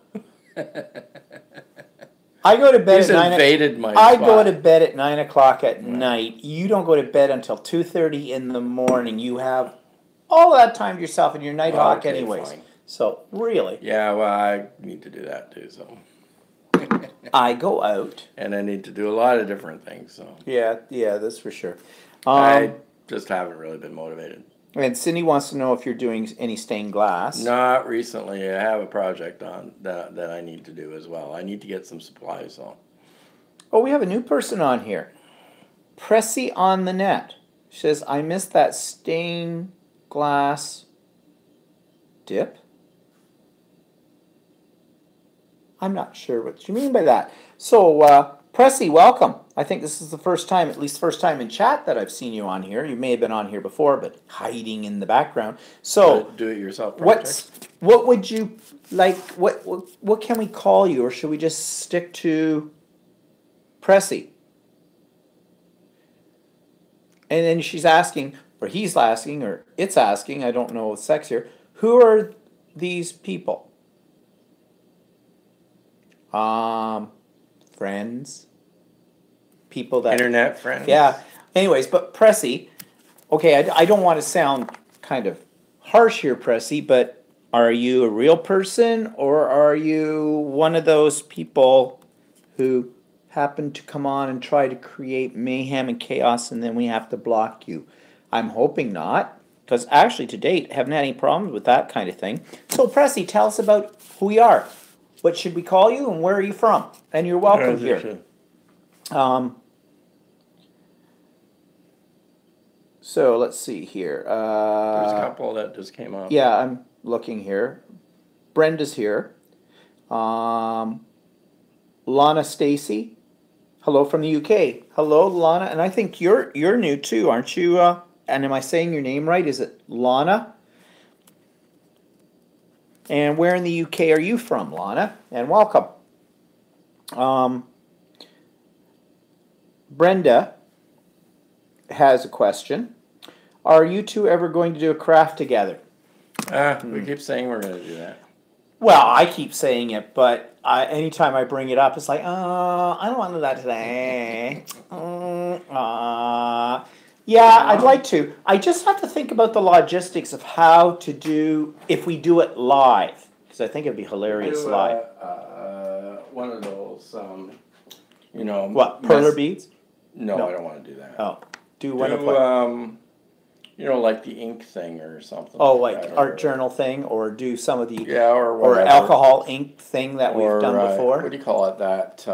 I go to bed He's at 9 invaded my I spot. go to bed at 9 o'clock at night. You don't go to bed until 2:30 in the morning. You have all that time to yourself, and you're night hawk Okay, anyways. fine. So really, Yeah, well, I need to do that too. So, I go out. and I need to do a lot of different things. So Yeah, that's for sure. I just haven't really been motivated. And Cindy wants to know if you're doing any stained glass. Not recently. I have a project on that I need to do as well. I need to get some supplies. So Oh, we have a new person on here. Pressy on the net. She says, I missed that stained glass dip. I'm not sure what you mean by that. So, Pressy, welcome. I think this is the first time, at least first time in chat, that I've seen you on here. You may have been on here before, but hiding in the background. So, do it yourself project. what would you like? What can we call you, or should we just stick to Pressy? And then she's asking, or he's asking, or it's asking. I don't know the sex here. Who are these people? Friends, people that Internet friends. yeah. Anyways, but Pressy, okay, I don't want to sound kind of harsh here, Pressy, but are you a real person or are you one of those people who happen to come on and try to create mayhem and chaos and then we have to block you? I'm hoping not, because actually to date, haven't had any problems with that kind of thing. So Pressy, tell us about who you are. What should we call you and where are you from? And you're welcome here. So let's see here. There's a couple that just came up. Yeah, I'm looking here. Brenda's here. Lana Stacy. Hello from the UK. Hello, Lana. And I think you're new too, aren't you? And am I saying your name right? Is it Lana? And where in the UK are you from, Lana? And welcome. Brenda has a question. Are you two ever going to do a craft together? We keep saying we're going to do that. Well, I keep saying it, but anytime I bring it up, it's like, I don't want to do that today. Yeah, I'd like to. I just have to think about the logistics of how to do, if we do it live, because I think it'd be hilarious Do live. one of those, you know. What, perler beads? No, No. I don't want to do that. Oh, do one of Do, what? you know, like the ink thing or something. Oh, like like that, art or- journal thing, or do some of the, Yeah, or or whatever. alcohol ink thing that we've Or, done what before. do you call it? That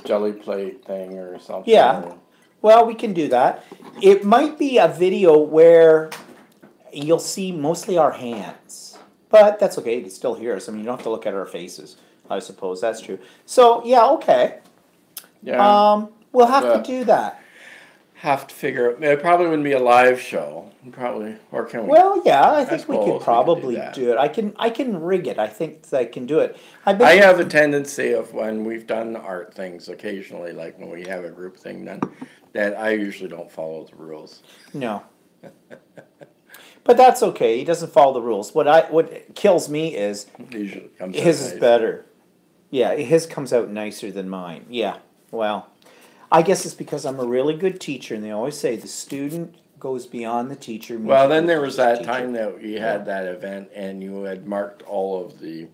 jelly plate thing or something. Yeah. or- Well, we can do that. It might be a video where you'll see mostly our hands, but that's okay. You can still hear us. I mean, you don't have to look at our faces. I suppose that's true. So yeah, okay. Yeah. We'll have to But- do that. Have to figure. It probably wouldn't be a live show. Probably, or can we? Well, yeah, I think we suppose we could could probably do that. do it. I can rig it. I think I can do it. I've I been, have a tendency of when we've done art things occasionally, like when we have a group thing done, that I usually don't follow the rules. no. But that's okay. He doesn't follow the rules. What kills me is Usually comes out his is nice. better. Yeah, his comes out nicer than mine. Yeah. Well, I guess it's because I'm a really good teacher, and they always say the student goes beyond the teacher. means Well, you then go there was beyond the that teacher. time that we had that event, and you had marked all of the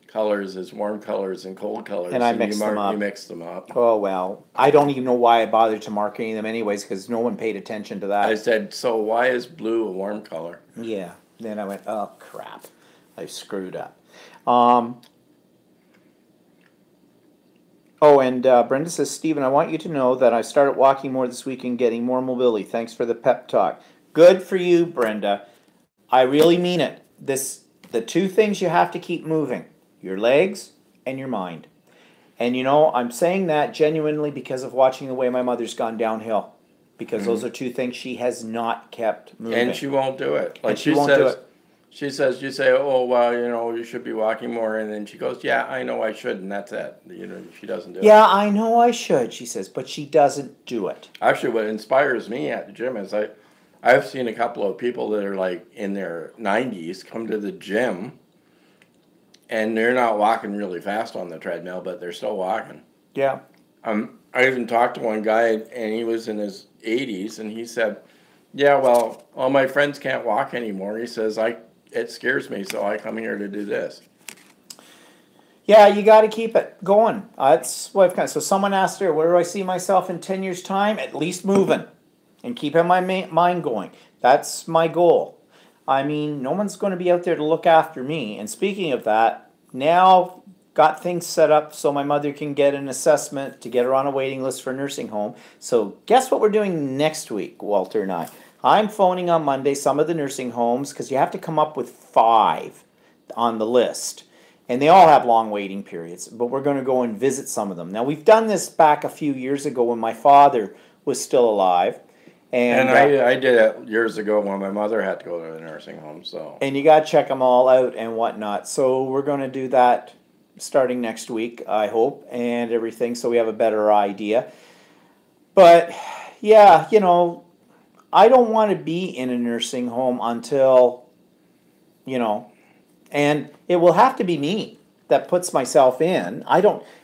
colors as warm colors and cold colors, And I you mixed them up. You mixed them up. Oh well, I don't even know why I bothered to mark any of them anyways, because no one paid attention to that. I said, so why is blue a warm color? Yeah. Then I went, oh crap, I screwed up. Oh, and Brenda says, Stephen, I want you to know that I started walking more this week and getting more mobility. Thanks for the pep talk. Good for you, Brenda. I really mean it. The two things you have to keep moving: your legs and your mind. And you know, I'm saying that genuinely because of watching the way my mother's gone downhill. Because those are two things she has not kept moving. And she won't do it. Like And she won't do it. She says, you say, oh, well, you know, you should be walking more. And then she goes, yeah, I know I should. And that's it. You know, she doesn't do it. Yeah, I know I should, she says, but she doesn't do it. Actually, what inspires me at the gym is I've seen a couple of people that are like in their 90s come to the gym and they're not walking really fast on the treadmill, but they're still walking. Yeah. I even talked to one guy and he was in his 80s and he said, yeah, well, all my friends can't walk anymore. He says, it scares me, so I come here to do this. Yeah, you got to keep it going. That's what I've kind of. So someone asked her, where do I see myself in 10 years' time? At least moving and keeping my mind going. That's my goal. I mean, no one's going to be out there to look after me. And speaking of that, now got things set up so my mother can get an assessment to get her on a waiting list for a nursing home. So guess what we're doing next week, Walter and I? I'm phoning on Monday some of the nursing homes because you have to come up with 5 on the list. And they all have long waiting periods, but we're going to go and visit some of them. Now, we've done this back a few years ago when my father was still alive. And I did it years ago when my mother had to go to the nursing home. So. And you got to check them all out and whatnot. So we're going to do that starting next week, I hope, and everything, so we have a better idea. But, yeah, you know, I don't want to be in a nursing home until, you know, and it will have to be me that puts myself in.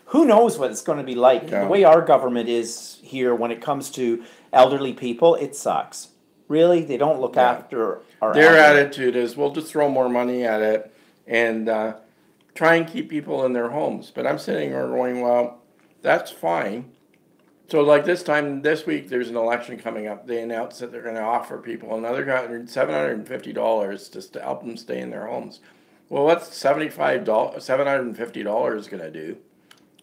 Who knows what it's going to be like. Yeah. The way our government is here when it comes to elderly people, it sucks. Really, they don't look after our Their elderly. attitude is, we'll just throw more money at it and try and keep people in their homes. But I'm sitting here going, well, that's fine. So like this week, there's an election coming up. They announced that they're going to offer people another $750 just to help them stay in their homes. Well, what's $750 going to do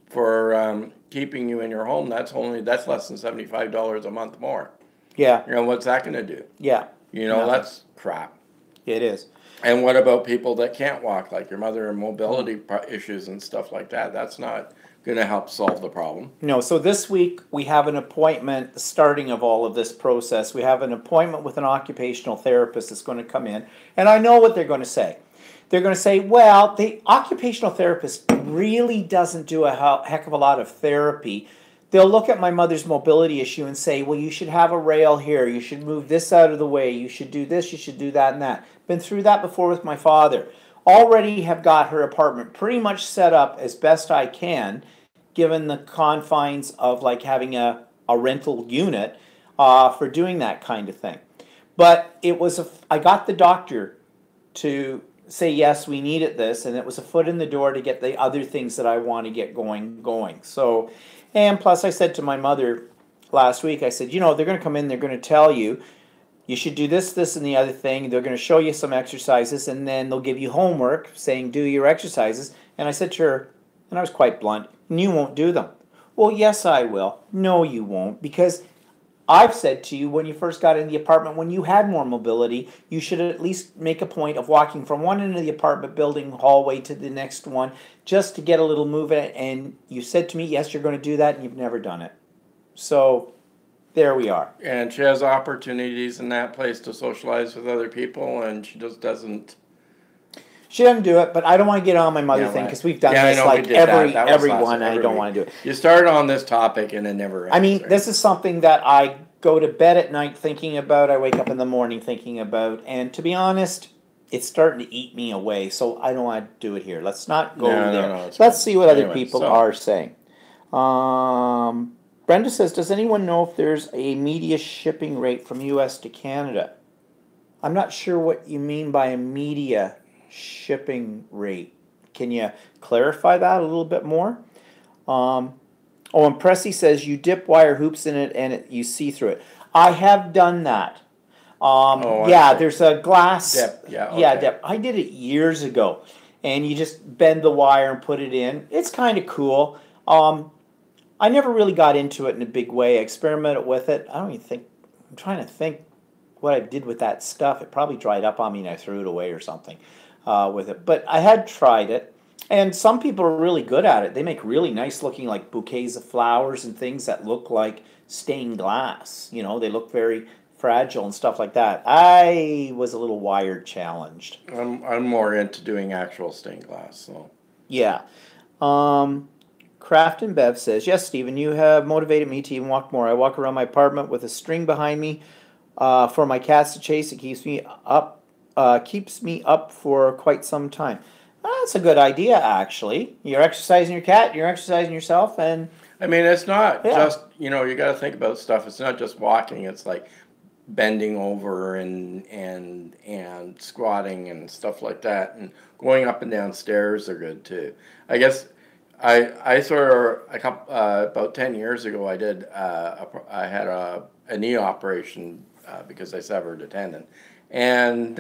for keeping you in your home? That's less than $75 a month more. Yeah, You know, what's that going to do? yeah, You know, Nothing. that's crap. it is. And what about people that can't walk, like your mother, and mobility issues and stuff like that? That's not going to help solve the problem. No, so this week we have an appointment, the starting of all of this process. We have an appointment with an occupational therapist that's going to come in, and I know what they're going to say. They're going to say, well, the occupational therapist really doesn't do a heck of a lot of therapy. They'll look at my mother's mobility issue and say, well, you should have a rail here, you should move this out of the way, you should do this, you should do that and that. Been through that before with my father. Already have got her apartment pretty much set up as best I can, given the confines of like having a rental unit. for doing that kind of thing. But I got the doctor to say, yes, we needed this, and it was a foot in the door to get the other things that I want to get going. So, and plus I said to my mother last week, I said, they're going to come in, they're going to tell you, you should do this, this, and the other thing. They're going to show you some exercises, and then they'll give you homework saying, do your exercises. And I said to her, and I was quite blunt, and you won't do them. Well, yes, I will. No, you won't, because I've said to you when you first got in the apartment, when you had more mobility, you should at least make a point of walking from one end of the apartment building hallway to the next one just to get a little movement. And you said to me, yes, you're going to do that, and you've never done it. So there we are. And she has opportunities in that place to socialize with other people, and she just doesn't. She doesn't do it, but I don't want to get on my mother thing because we've done this like everyone. I don't want to do it. You started on this topic and it never ends. I mean, this is something that I go to bed at night thinking about. I wake up in the morning thinking about, and to be honest, it's starting to eat me away. So I don't want to do it here. Let's not go there. No, let's see what other people are saying. Brenda says, does anyone know if there's a media shipping rate from U.S. to Canada? I'm not sure what you mean by a media shipping rate. Can you clarify that a little bit more? And Pressy says you dip wire hoops in it and you see through it. I have done that. There's a glass dip. Yeah, dip. I did it years ago, and you just bend the wire and put it in. It's kind of cool. I never really got into it in a big way. I experimented with it. I'm trying to think what I did with that stuff. It probably dried up on me and I threw it away or something with it. But I had tried it, and some people are really good at it. They make really nice looking like bouquets of flowers and things that look like stained glass. They look very fragile and stuff like that. I was a little wire challenged. I'm more into doing actual stained glass. So yeah. Craft and Bev says, yes, Stephen, you have motivated me to even walk more. I walk around my apartment with a string behind me for my cats to chase. It keeps me up for quite some time. That's a good idea, actually. You're exercising your cat, you're exercising yourself, and I mean, it's not just, you got to think about stuff. It's not just walking. It's like bending over and squatting and stuff like that, and going up and down stairs are good too. I guess I sort of about 10 years ago I had a knee operation because I severed a tendon, and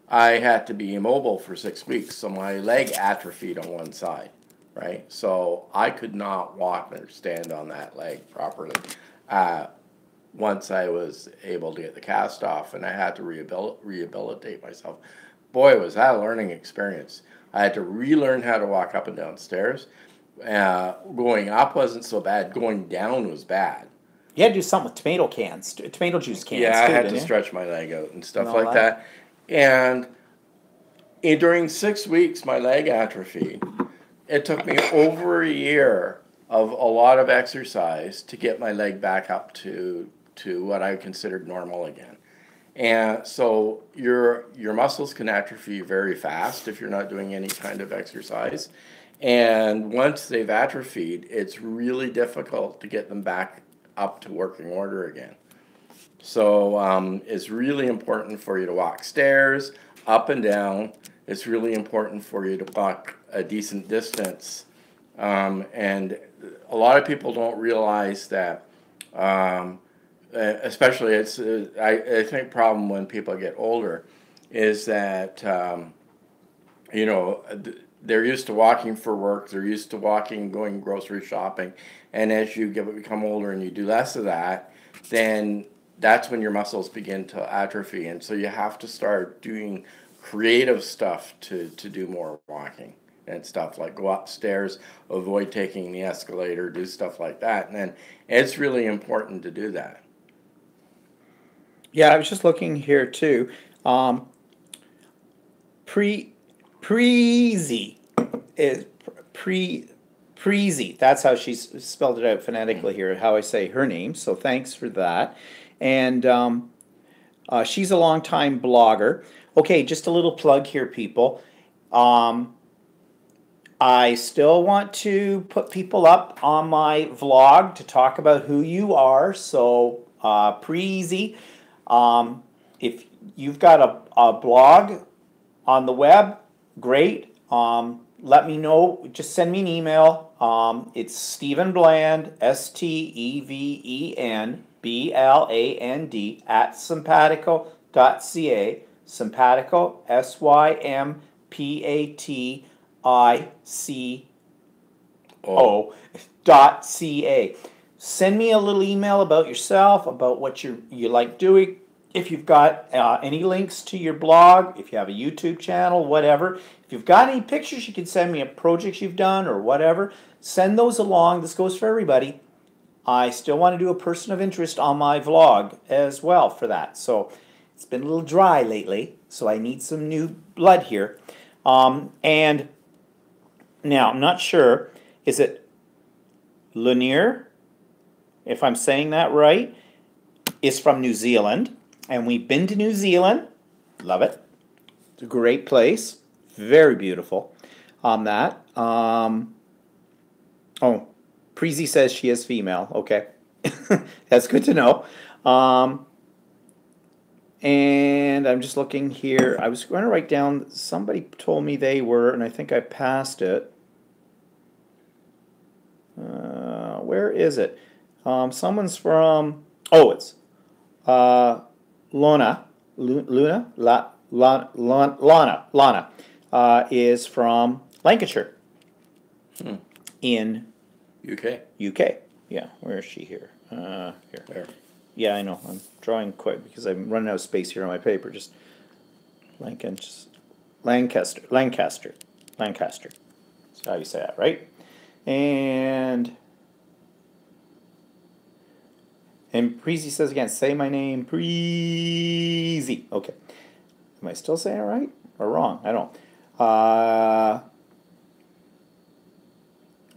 I had to be immobile for 6 weeks, so my leg atrophied on one side, right? So I could not walk or stand on that leg properly. Once I was able to get the cast off, and I had to rehabilitate myself. Boy, was that a learning experience. I had to relearn how to walk up and down stairs. Going up wasn't so bad. Going down was bad. You had to do something with tomato juice cans. Yeah, I had to stretch my leg out and stuff like that. And during 6 weeks, my leg atrophied. It took me over a year of a lot of exercise to get my leg back up to what I considered normal again. And so your muscles can atrophy very fast if you're not doing any kind of exercise. And once they've atrophied, it's really difficult to get them back up to working order again. So it's really important for you to walk stairs, up and down. It's really important for you to walk a decent distance. And a lot of people don't realize that, especially I think problem when people get older is that, they're used to walking for work, they're used to walking, going grocery shopping, and as you become older and you do less of that, then that's when your muscles begin to atrophy, and so you have to start doing creative stuff to do more walking and stuff, like go upstairs, avoid taking the escalator, do stuff like that, and then it's really important to do that. Yeah, I was just looking here too. Preezy is Preezy. That's how she's spelled it out phonetically here, how I say her name. So thanks for that. And she's a longtime blogger. Okay, just a little plug here, people. I still want to put people up on my vlog to talk about who you are. So Pretty easy. If you've got a blog on the web, great. Let me know. Just send me an email. It's Stephen Bland, StevenBland, at sympatico.ca. Sympatico, sympatico.ca. Send me a little email about yourself, about what you like doing. If you've got any links to your blog, if you have a YouTube channel, whatever. If you've got any pictures, you can send me of projects you've done or whatever. Send those along. This goes for everybody. I still want to do a person of interest on my vlog as well for that. So it's been a little dry lately, so I need some new blood here. And now, I'm not sure, is it Lanier, if I'm saying that right, is from New Zealand. And we've been to New Zealand. Love it. It's a great place. Very beautiful on that. Oh, Preezy says she is female. Okay. That's good to know. And I'm just looking here. I was going to write down, somebody told me they were, and I think I passed it. Where is it? Someone's from, oh, it's Lana is from Lancashire in UK. Yeah, where is she here? Here. There. Yeah, I know. I'm drawing quick because I'm running out of space here on my paper. Just Lancaster. That's how you say that, right? And Preezy says again, say my name, Preezy. Okay. Am I still saying it right or wrong? I don't.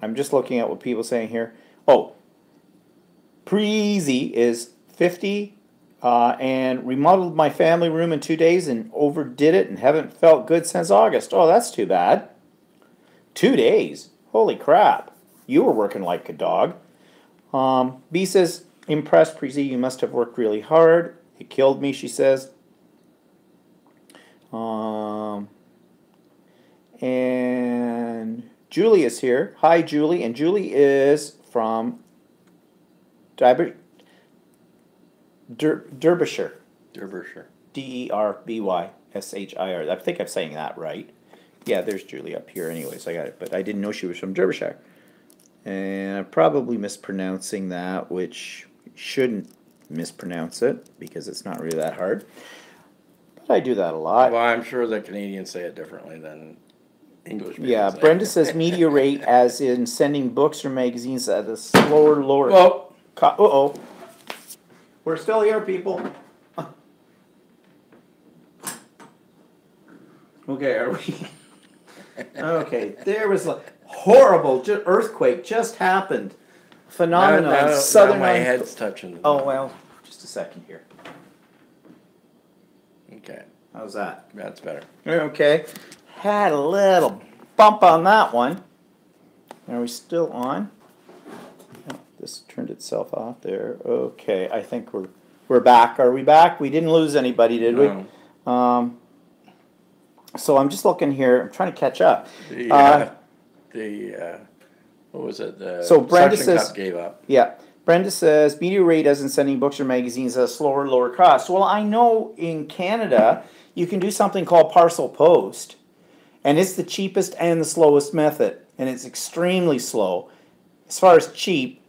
I'm just looking at what people are saying here. Oh, Preezy is 50 and remodeled my family room in 2 days and overdid it and haven't felt good since August. Oh, that's too bad. 2 days? Holy crap. You were working like a dog. B says, impressed, Preezy. You must have worked really hard. It killed me, she says. And Julie is here. Hi, Julie. And Julie is from Derbyshire. Derbyshire. Derbyshire. I think I'm saying that right. Yeah, there's Julie up here anyways. I got it. But I didn't know she was from Derbyshire. And I'm probably mispronouncing that, which shouldn't mispronounce it because it's not really that hard. But I do that a lot. Well, I'm sure the Canadians say it differently than English people. Yeah, say. Brenda says media rate as in sending books or magazines at a slower, lower... Well, uh-oh. We're still here, people. Okay, are we... Okay, there was a horrible earthquake just happened. Phenomenon. Now Southern. my head's touching. Oh well, just a second here. Okay, How's that? that's better. Okay, had a little bump on that one. Are we still on? Oh, this turned itself off there. Okay, I think we're back. Are we back? We didn't lose anybody, did we? No. So I'm just looking here. I'm trying to catch up. What was it? The So Brenda Suction says- Cup gave up. Yeah. Brenda says, media rate isn't sending books or magazines at a slower, lower cost. Well, I know in Canada, you can do something called parcel post. And it's the cheapest and the slowest method. And it's extremely slow. As far as cheap,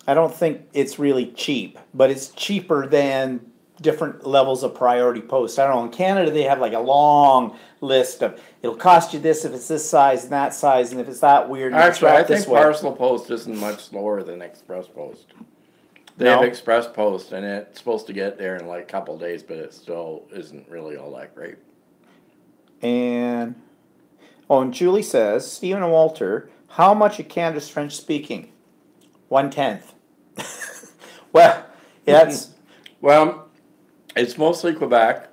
I don't think it's really cheap. But it's cheaper than different levels of priority post. I don't know. In Canada, they have like a long list of, it'll cost you this if it's this size and that size, and if it's that weird, Actually, I think this way. parcel post isn't much slower than express post. They No? have express post, and it's supposed to get there in like a couple days, but it still isn't really all that great. And Julie says, Stephen and Walter, how much of Canada's French speaking? 1/10. Well, that's Well, it's mostly Quebec.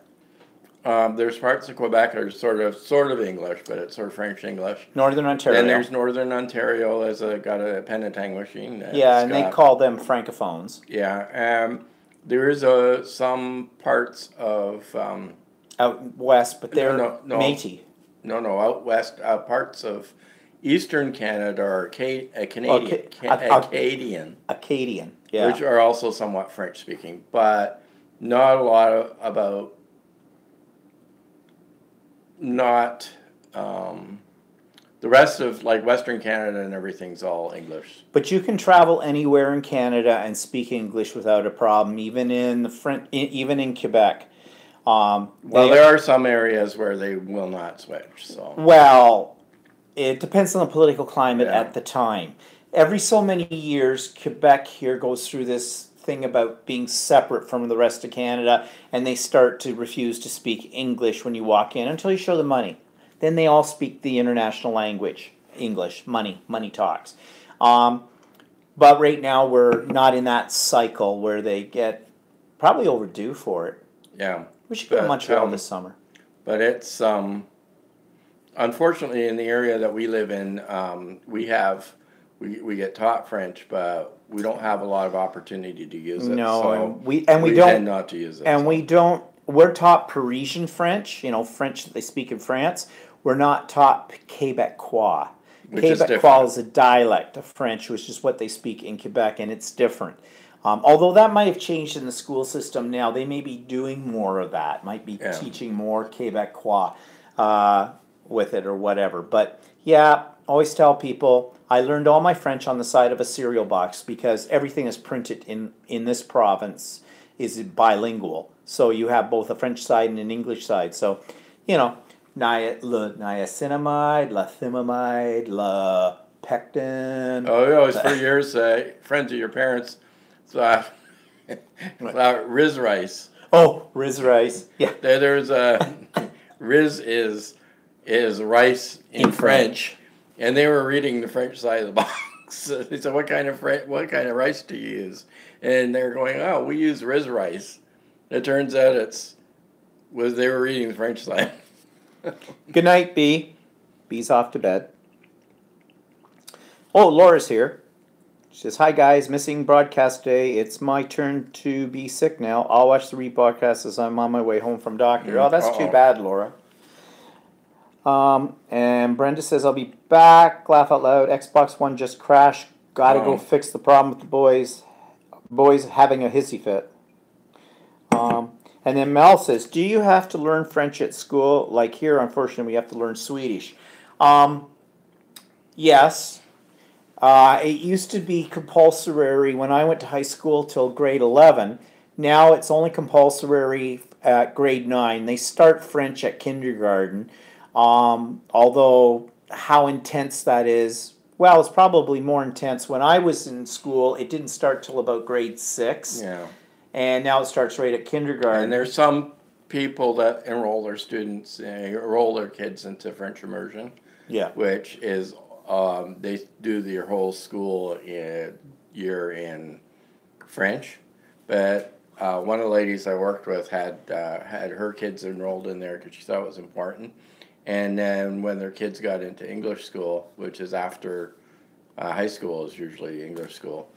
There's parts of Quebec that are sort of English, but it's sort of French English. Northern Ontario. Then there's Northern Ontario got a Penetang machine. Yeah, and they call them francophones. Yeah, There is some parts of out west, but they're no, Métis. no, out west, parts of eastern Canada are Canadian, Acadian, Acadian, which yeah. are also somewhat French speaking, but not a lot about not the rest of like Western Canada and everything's all English. But you can travel anywhere in Canada and speak English without a problem, even in the even in Quebec. Well, there are some areas where they will not switch. So well, it depends on the political climate Yeah. at the time. Every so many years, Quebec here goes through this thing about being separate from the rest of Canada, and they start to refuse to speak English when you walk in until you show them money. Then they all speak the international language, English, money talks. Um, but right now, we're not in that cycle where they get probably overdue for it. yeah, We should go to But, Montreal this summer. but it's unfortunately in the area that we live in, we get taught French, but we don't have a lot of opportunity to use it. No, So and we we don't tend not to use it. and so. we don't. We're taught Parisian French, French that they speak in France. We're not taught Quebecois. Which is Quebecois different. is a dialect of French, which is what they speak in Quebec, and it's different. Although that might have changed in the school system now, they may be doing more of that. Might be Yeah. teaching more Quebecois with it or whatever. But yeah, always tell people I learned all my French on the side of a cereal box because everything is printed in this province is bilingual. So you have both a French side and an English side. So, niacinamide, lathylamide, la pectin. Oh, yeah, it was for years, friends of your parents, so, Riz rice. Oh, Riz rice. Yeah. There's Riz is rice in French, and they were reading the French side of the box. They said, "What kind of rice do you use?" And they're going, "Oh, we use Riz rice." It turns out they were reading the French side. Good night, B. B's off to bed. Oh, Laura's here. She says, "Hi guys, missing broadcast day. It's my turn to be sick now. I'll watch the rebroadcast as I'm on my way home from doctor." Oh, that's too bad, Laura. And Brenda says, "I'll be back. Laugh out loud. Xbox One just crashed. Gotta go fix the problem with the boys. Boys having a hissy fit." And then Mel says, "Do you have to learn French at school? Like here, unfortunately, we have to learn Swedish." Yes. It used to be compulsory when I went to high school till grade 11. Now it's only compulsory at grade 9. They start French at kindergarten. Although how intense that is, well, it's probably more intense. When I was in school, it didn't start till about grade 6. Yeah. And now it starts right at kindergarten. And there's some people that enroll their kids into French immersion. Yeah. Which is they do their whole school year in French, but one of the ladies I worked with had her kids enrolled in there because she thought it was important. And then when their kids got into English school, which is after high school is usually English school,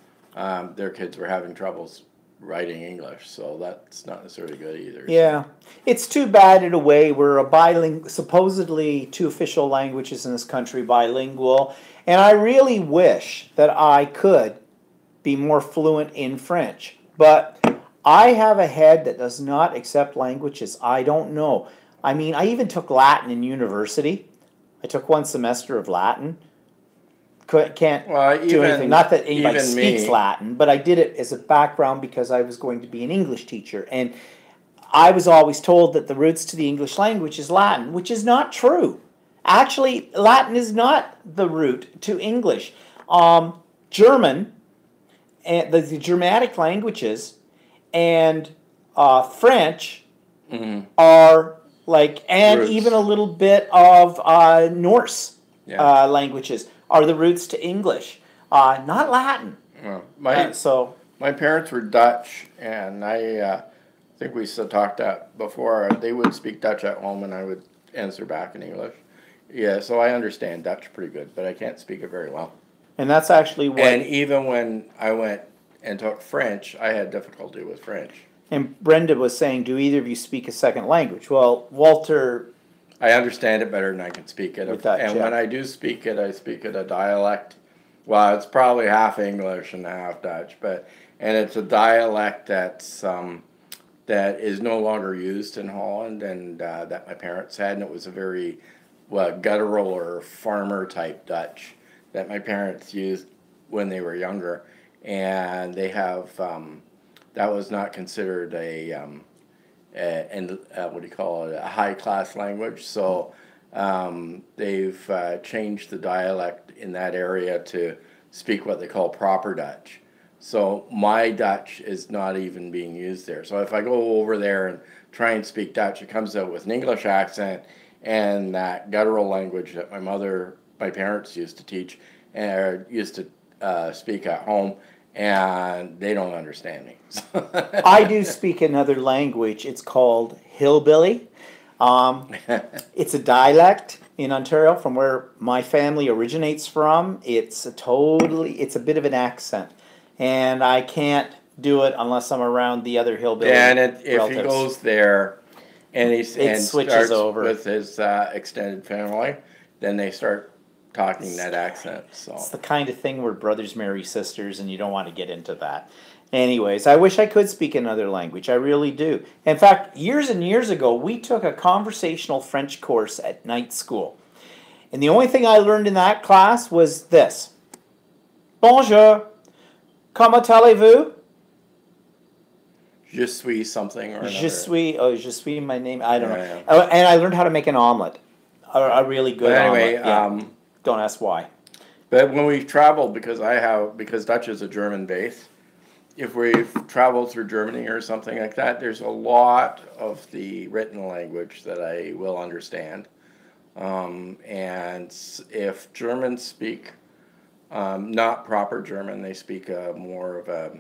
their kids were having troubles writing English, so that's not necessarily good either. Yeah, it's too bad in a way. We're a bilingual, supposedly two official languages in this country, bilingual, and I really wish that I could be more fluent in French. But I have a head that does not accept languages. I don't know. I mean, I even took Latin in university. I took one semester of Latin. Can't do anything. Not that anybody speaks Latin, but I did it as a background because I was going to be an English teacher. And I was always told that the roots to the English language is Latin, which is not true. Actually, Latin is not the root to English. German, and the Germanic languages, and French are like, and roots. Even a little bit of Norse languages are the roots to English, not Latin. Well, my parents were Dutch, and I think we talked that before. They would speak Dutch at home, and I would answer back in English. Yeah, so I understand Dutch pretty good, but I can't speak it very well. And that's actually what... And even when I went and took French, I had difficulty with French. And Brenda was saying, do either of you speak a second language? Well, Walter, I understand it better than I can speak it. With that, And yeah. when I do speak it, I speak it a dialect. Well, it's probably half English and half Dutch, and it's a dialect that is no longer used in Holland, and that my parents had, and it was a very guttural or farmer type Dutch that my parents used when they were younger, and they have that was not considered what do you call it, a high class language. So they've changed the dialect in that area to speak what they call proper Dutch. So my Dutch is not even being used there. So if I go over there and try and speak Dutch, it comes out with an English accent and that guttural language that my parents used to teach and used to speak at home, and they don't understand me. I do speak another language. It's called hillbilly. It's a dialect in Ontario from where my family originates from. It's a bit of an accent, and I can't do it unless I'm around the other hillbilly And relatives. if he goes there and switches starts over with his extended family, then they start talking that accent. So it's the kind of thing where brothers marry sisters, and you don't want to get into that. Anyways, I wish I could speak another language. I really do. In fact, years and years ago, we took a conversational French course at night school. And the only thing I learned in that class was this. Bonjour. Comment allez-vous? Je suis something or another. Je suis my name. I don't know. Yeah. Oh, and I learned how to make an omelet. A really good But anyway, omelet. Yeah. Don't ask why. but when we've traveled, because Dutch is a German base, if we've traveled through Germany or something like that, there's a lot of the written language that I will understand. And if Germans speak not proper German, they speak more of a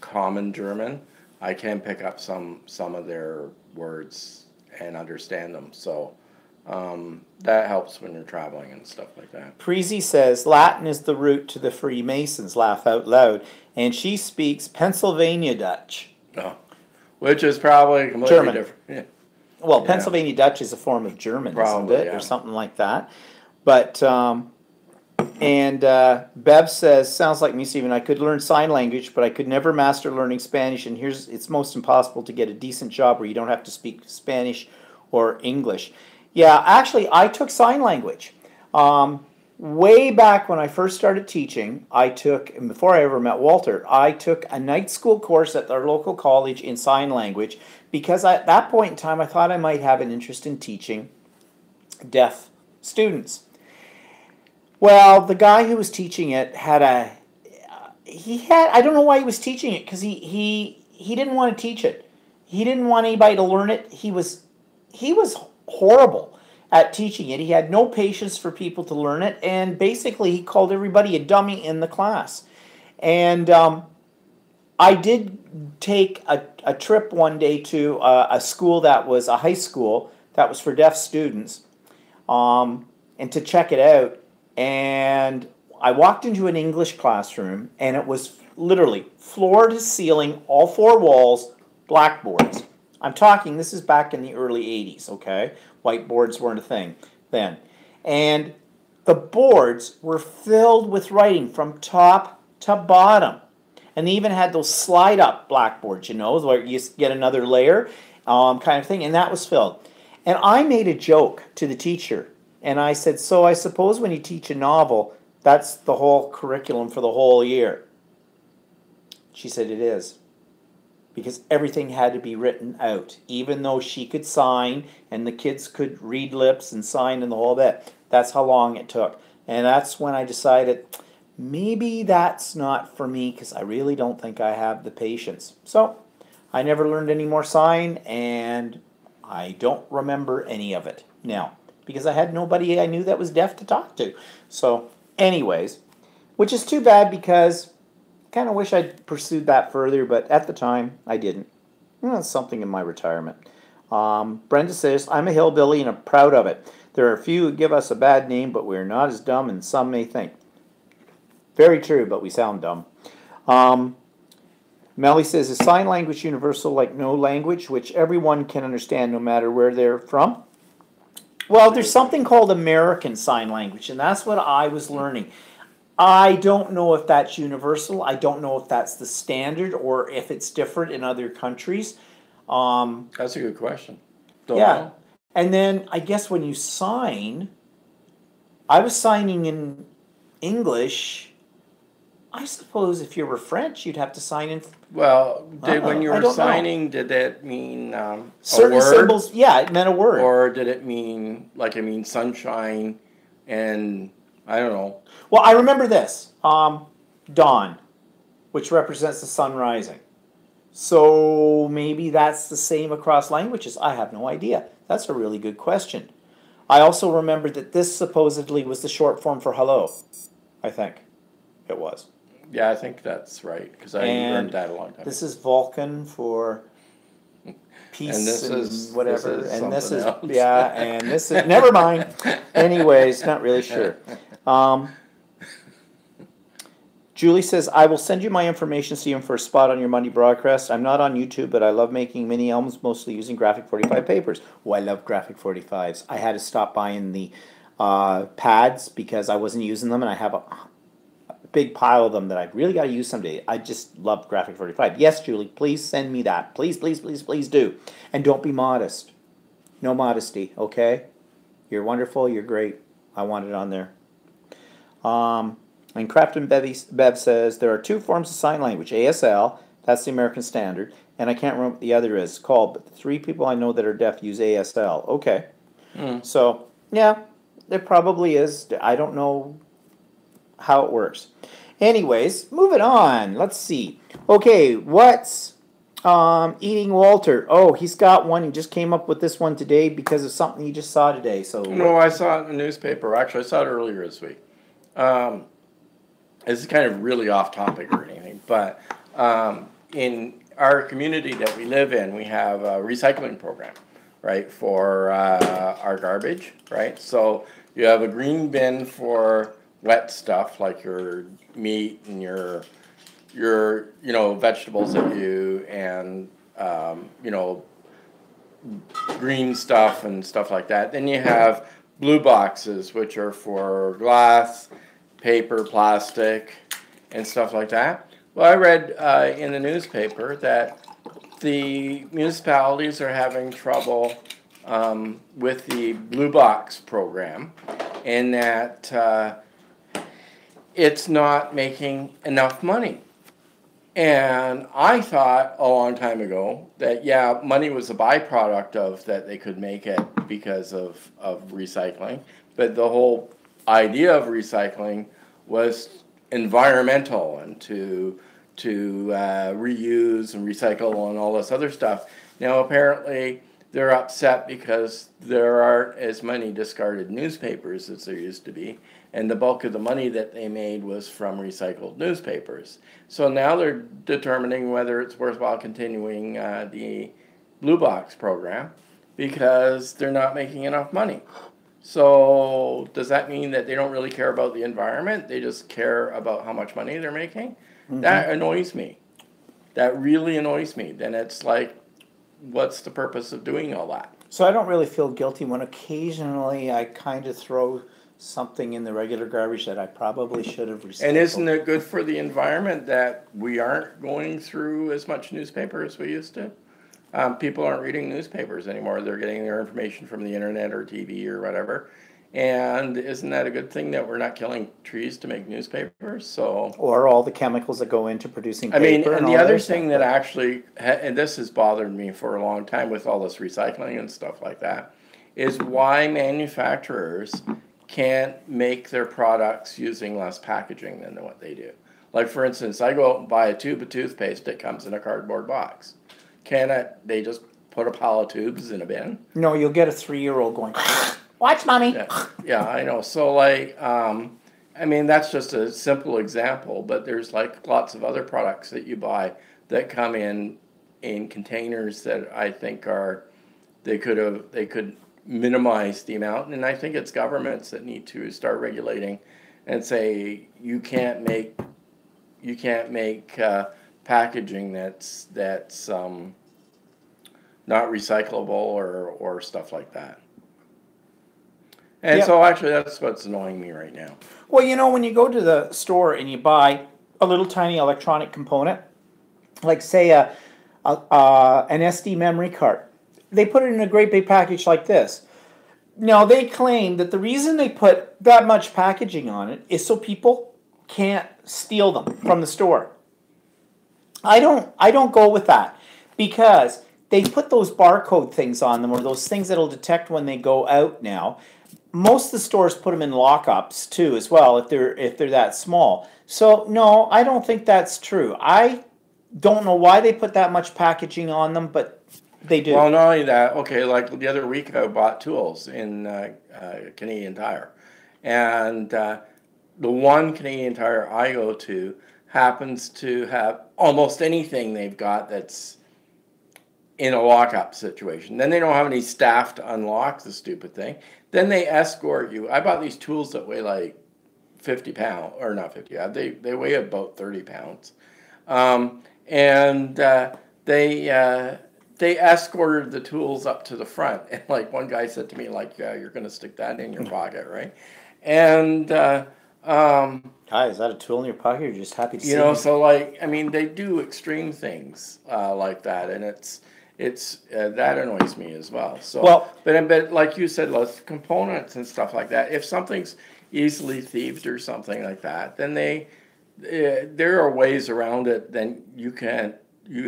common German, I can pick up some of their words and understand them. So that helps when you're traveling and stuff like that. Preezy says Latin is the root to the Freemasons. Laugh out loud. And she speaks Pennsylvania Dutch. Oh, which is probably completely German. different. Yeah. Well, Yeah. Pennsylvania Dutch is a form of German, Probably, isn't it? yeah. Or something like that. But, Bev says, sounds like me, Stephen. I could learn sign language, but I could never master learning Spanish. And it's most impossible to get a decent job where you don't have to speak Spanish or English. Yeah, actually, I took sign language. Way back when I first started teaching, and before I ever met Walter, I took a night school course at our local college in sign language because at that point in time, I thought I might have an interest in teaching deaf students. Well, the guy who was teaching it I don't know why he was teaching it, because he didn't want to teach it. He didn't want anybody to learn it. He was horrible at teaching it. He had no patience for people to learn it, and basically he called everybody a dummy in the class. And I did take a trip one day to a school that was a high school that was for deaf students, and to check it out. And I walked into an English classroom, and it was literally floor to ceiling, all four walls, blackboards. I'm talking, this is back in the early 80s, okay? Whiteboards weren't a thing then. And the boards were filled with writing from top to bottom. And they even had those slide-up blackboards, where you get another layer kind of thing, and that was filled. And I made a joke to the teacher, and I said, so I suppose when you teach a novel, that's the whole curriculum for the whole year. She said, it is. Because everything had to be written out. Even though she could sign and the kids could read lips and sign and the whole bit. That's how long it took. And that's when I decided, maybe that's not for me, because I really don't think I have the patience. So I never learned any more sign, and I don't remember any of it now, because I had nobody I knew that was deaf to talk to. So anyways, which is too bad, because I kind of wish I'd pursued that further, but at the time I didn't. It's something in my retirement. Brenda says, I'm a hillbilly and I'm proud of it. There are a few who give us a bad name, but we're not as dumb as some may think. Very true, but we sound dumb. Um, Melly says, is sign language universal like no language, which everyone can understand no matter where they're from? Well, there's something called American Sign Language, and that's what I was learning. I don't know if that's universal. I don't know if that's the standard or if it's different in other countries. That's a good question. Don't Yeah. know. And then I guess when you sign, I was signing in English. I suppose if you were French, you'd have to sign in Well, when you I were don't know. signing, did that mean a certain word? symbols. Yeah, it meant a word. Or did it mean, like, it means sunshine and, I don't know. Well, I remember this. Dawn, which represents the sun rising. So maybe that's the same across languages. I have no idea. That's a really good question. I also remember that this supposedly was the short form for hello. I think it was. Yeah, I think that's right, because I And learned that a long time This ago. is Vulcan for peace And this and is- whatever. this is and this is something else. yeah, and this is never mind. Anyways, not really sure. Julie says, I will send you my information, Stephen, for a spot on your Monday broadcast. I'm not on YouTube, but I love making mini albums, mostly using Graphic 45 papers. Oh, I love Graphic 45s. I had to stop buying the pads because I wasn't using them, and I have a big pile of them that I really got to use someday. I just love Graphic 45. Yes, Julie, please send me that. Please, please, please, please do. And don't be modest. No modesty, okay? You're wonderful. You're great. I want it on there. And Crafton Bev says there are two forms of sign language. ASL, that's the American standard, and I can't remember what the other is called, but the three people I know that are deaf use ASL. Okay. So, yeah, there probably is. I don't know how it works. Anyways, moving on. Let's see. Okay, what's Eating Walter? Oh, he's got one. He just came up with this one today because of something he just saw today. So No, I saw it in the newspaper. Actually, I saw it earlier this week. This is kind of really off topic or anything, but in our community that we live in, we have a recycling program, right, for our garbage, right? So you have a green bin for wet stuff like your meat and your vegetables that you and green stuff and stuff like that. Then you have blue boxes, which are for glass, paper, plastic, and stuff like that. Well, I read in the newspaper that the municipalities are having trouble with the Blue Box program, and that it's not making enough money. And I thought a long time ago that, yeah, money was a byproduct of that they could make it because of recycling. But the whole idea of recycling was environmental and to reuse and recycle and all this other stuff. Now, apparently, they're upset because there aren't as many discarded newspapers as there used to be. And the bulk of the money that they made was from recycled newspapers. So now they're determining whether it's worthwhile continuing the Blue Box program because they're not making enough money. So does that mean that they don't really care about the environment? They just care about how much money they're making? Mm-hmm. That annoys me. That really annoys me. Then it's like, what's the purpose of doing all that? So I don't really feel guilty when occasionally I kind of throw something in the regular garbage that I probably should have recycled. And isn't it good for the environment that we aren't going through as much newspaper as we used to? People aren't reading newspapers anymore. They're getting their information from the internet or TV or whatever. And isn't that a good thing that we're not killing trees to make newspapers? So, or all the chemicals that go into producing paper. I mean, and the other stuff. thing that actually, and this has bothered me for a long time with all this recycling and stuff like that, is why manufacturers can't make their products using less packaging than what they do. Like, for instance, I go out and buy a tube of toothpaste that comes in a cardboard box. They just put a pile of tubes in a bin? No, you'll get a 3-year-old going, watch, mommy. Yeah, I know. So, like, I mean, that's just a simple example, but there's, like, lots of other products that you buy that come in containers that I think they could minimize the amount, and I think it's governments that need to start regulating and say you can't make packaging that's not recyclable or stuff like that. And Yep. so actually that's what's annoying me right now. Well, you know, when you go to the store and you buy a little tiny electronic component, like say an SD memory card, they put it in a great big package like this. Now they claim that the reason they put that much packaging on it is so people can't steal them from the store. I don't go with that because they put those barcode things on them or those things that'll detect when they go out now. Most of the stores put them in lockups too as well if they're that small. So no, I don't think that's true. I don't know why they put that much packaging on them, but they do. Well, not only that, okay, like the other week I bought tools in Canadian Tire. And the one Canadian Tire I go to happens to have almost anything they've got that's in a lockup situation. Then they don't have any staff to unlock the stupid thing. Then they escort you. I bought these tools that weigh like 50 pounds, or not 50, they weigh about 30 pounds. And they escorted the tools up to the front. And like one guy said to me, like, yeah, you're going to stick that in your pocket, right? And Hi, is that a tool in your pocket? You're just happy to see you know, me? so like, I mean, they do extreme things like that, and it's that annoys me as well. So, Well, but like you said, less components and stuff like that. If something's easily thieved or something like that, then there are ways around it. Then you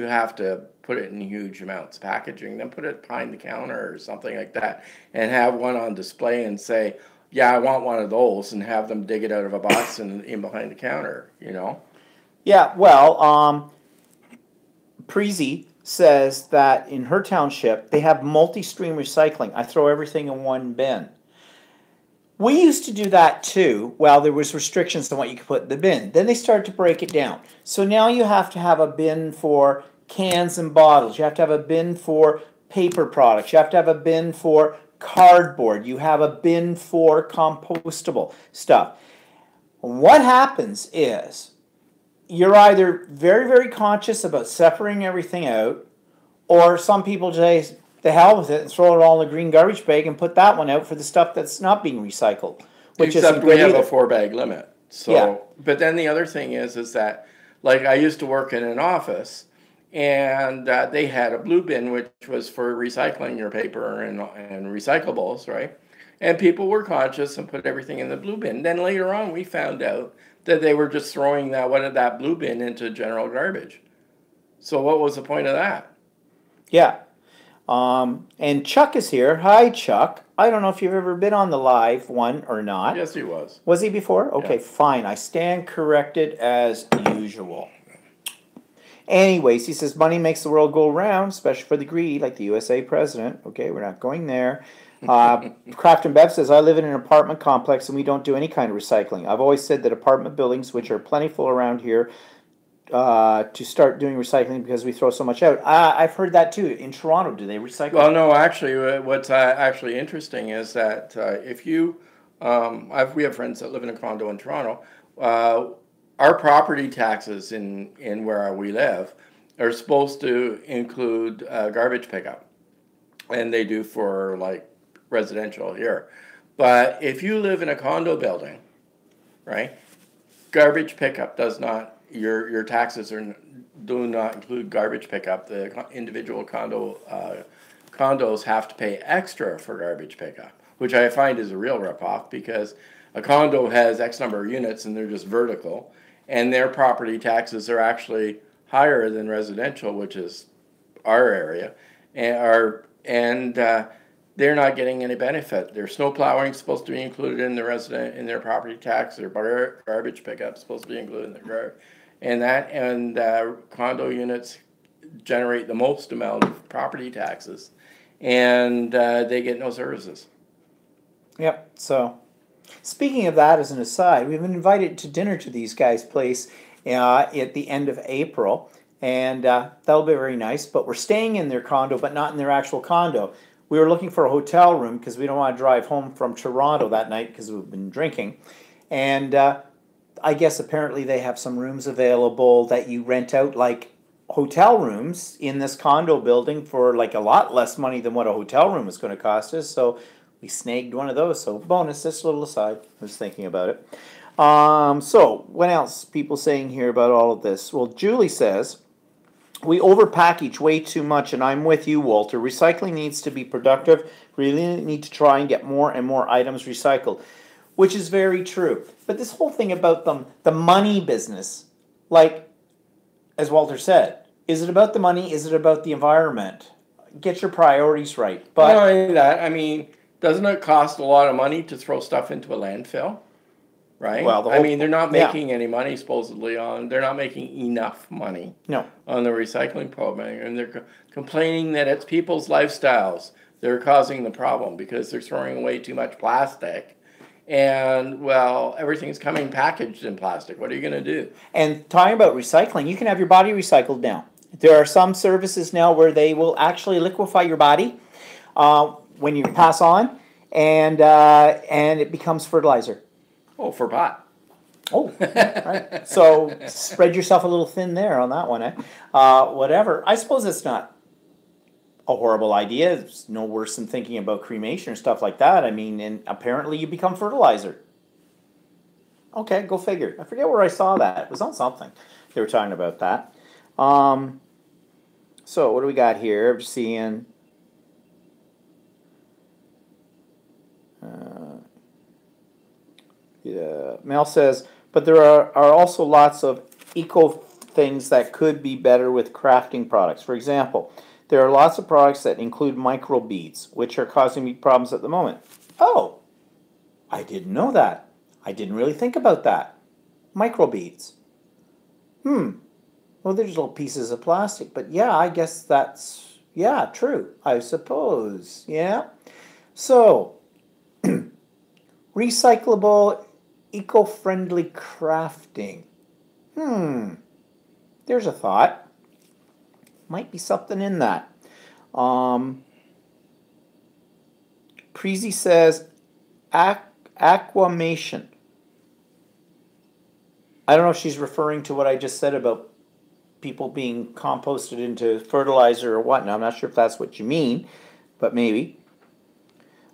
have to put it in huge amounts of packaging, then put it behind the counter or something like that, and have one on display and say, yeah, I want one of those, and have them dig it out of a box and in behind the counter, you know? yeah, well, Preezy says that in her township they have multi-stream recycling. I throw everything in one bin. We used to do that too. Well, there was restrictions on what you could put in the bin. Then they started to break it down. So now you have to have a bin for cans and bottles. You have to have a bin for paper products. You have to have a bin for cardboard. You have a bin for compostable stuff. What happens is you're either very, very conscious about separating everything out, or some people say, the hell with it and throw it all in the green garbage bag and put that one out for the stuff that's not being recycled, which Except isn't we good have a either. 4-bag limit. So, Yeah. but then the other thing is that, like, I used to work in an office, and they had a blue bin which was for recycling your paper and recyclables, right? And people were conscious and put everything in the blue bin. Then later on, we found out that they were just throwing that blue bin into general garbage. So what was the point of that? Yeah. And Chuck is here. Hi, Chuck. I don't know if you've ever been on the live one or not. Yes, he was. Was he before? Okay, Yeah. fine. I stand corrected as usual. Anyways, he says money makes the world go round, especially for the greedy, like the USA president. Okay, we're not going there. Craft and Bev says, I live in an apartment complex and we don't do any kind of recycling. I've always said that apartment buildings, which are plentiful around here, to start doing recycling because we throw so much out. I've heard that too. In Toronto, do they recycle? Well, no, actually, what's actually interesting is that if you, we have friends that live in a condo in Toronto. Our property taxes in where we live are supposed to include garbage pickup, and they do for like residential here. But if you live in a condo building, right, garbage pickup does not. Your taxes do not include garbage pickup. The individual condos have to pay extra for garbage pickup, which I find is a real ripoff because a condo has X number of units and they're just vertical, and their property taxes are actually higher than residential, which is our area, and they're not getting any benefit. Their snow plowing is supposed to be included in their property tax. Their garbage pickup is supposed to be included in their condo units generate the most amount of property taxes, and they get no services. Yep. So, speaking of that, as an aside, we've been invited to dinner to these guys' place at the end of April, and that'll be very nice. But we're staying in their condo, but not in their actual condo. We were looking for a hotel room because we don't want to drive home from Toronto that night because we've been drinking. And I guess apparently they have some rooms available that you rent out, like hotel rooms in this condo building for like a lot less money than what a hotel room is going to cost us. So we snagged one of those. So bonus, this little aside. I was thinking about it. So what else people saying here about all of this? Well, Julie says, we overpackage way too much, and I'm with you, Walter. Recycling needs to be productive. We really need to try and get more and more items recycled, which is very true. But this whole thing about the money business, like, as Walter said, is it about the money? Is it about the environment? Get your priorities right. But not only that, I mean, doesn't it cost a lot of money to throw stuff into a landfill? Right? Well, I mean, they're not making any money supposedly they're not making enough money on the recycling program, and they're complaining that it's people's lifestyles that are causing the problem because they're throwing away too much plastic. And, well, everything's coming packaged in plastic. What are you going to do? And talking about recycling, you can have your body recycled now. There are some services now where they will actually liquefy your body when you pass on, and it becomes fertilizer. Oh, for pot. Oh, right. So spread yourself a little thin there on that one, eh? Whatever. I suppose it's not a horrible idea. It's no worse than thinking about cremation or stuff like that. I mean, and apparently you become fertilizer. Okay, go figure. I forget where I saw that. It was on something. They were talking about that. So what do we got here? I'm seeing... Yeah, Mel says, but there are also lots of eco things that could be better with crafting products. For example, there are lots of products that include microbeads, which are causing me problems at the moment. Oh, I didn't know that. I didn't really think about that. Microbeads. Well, there's little pieces of plastic, but yeah, I guess that's, yeah, true, I suppose. Yeah. So, recyclable, eco-friendly crafting. There's a thought. Might be something in that. Preezy says aquamation. I don't know if she's referring to what I just said about people being composted into fertilizer or whatnot. I'm not sure if that's what you mean, but maybe.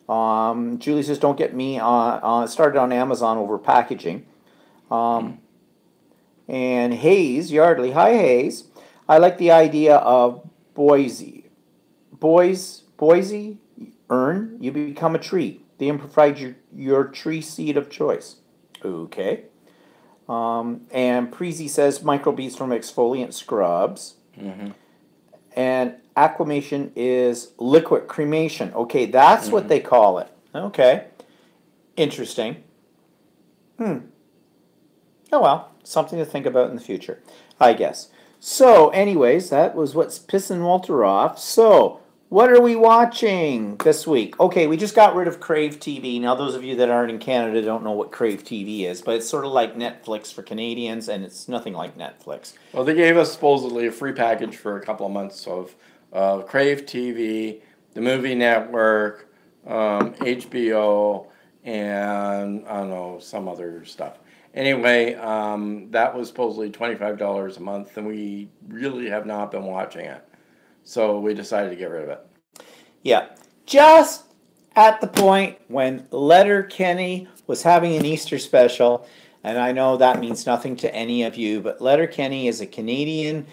Julie says, don't get me started on Amazon over packaging. And Hayes, Yardley, hi Hayes. I like the idea of Boise, earn, you become a tree. They provide your tree seed of choice. Okay. And Preezy says microbeads from exfoliant scrubs. And aquamation is liquid cremation. Okay, that's what they call it. Okay. Interesting. Oh well, something to think about in the future, I guess. So, anyways, that was what's pissing Walter off. So, what are we watching this week? Okay, we just got rid of Crave TV. Now, those of you that aren't in Canada don't know what Crave TV is, but it's sort of like Netflix for Canadians, and it's nothing like Netflix. Well, they gave us supposedly a free package for a couple of months of Crave TV, the Movie Network, HBO, and I don't know, some other stuff. Anyway, that was supposedly $25 a month, and we really have not been watching it. So we decided to get rid of it. Yeah, just at the point when Letterkenny was having an Easter special, and I know that means nothing to any of you, but Letterkenny is a Canadian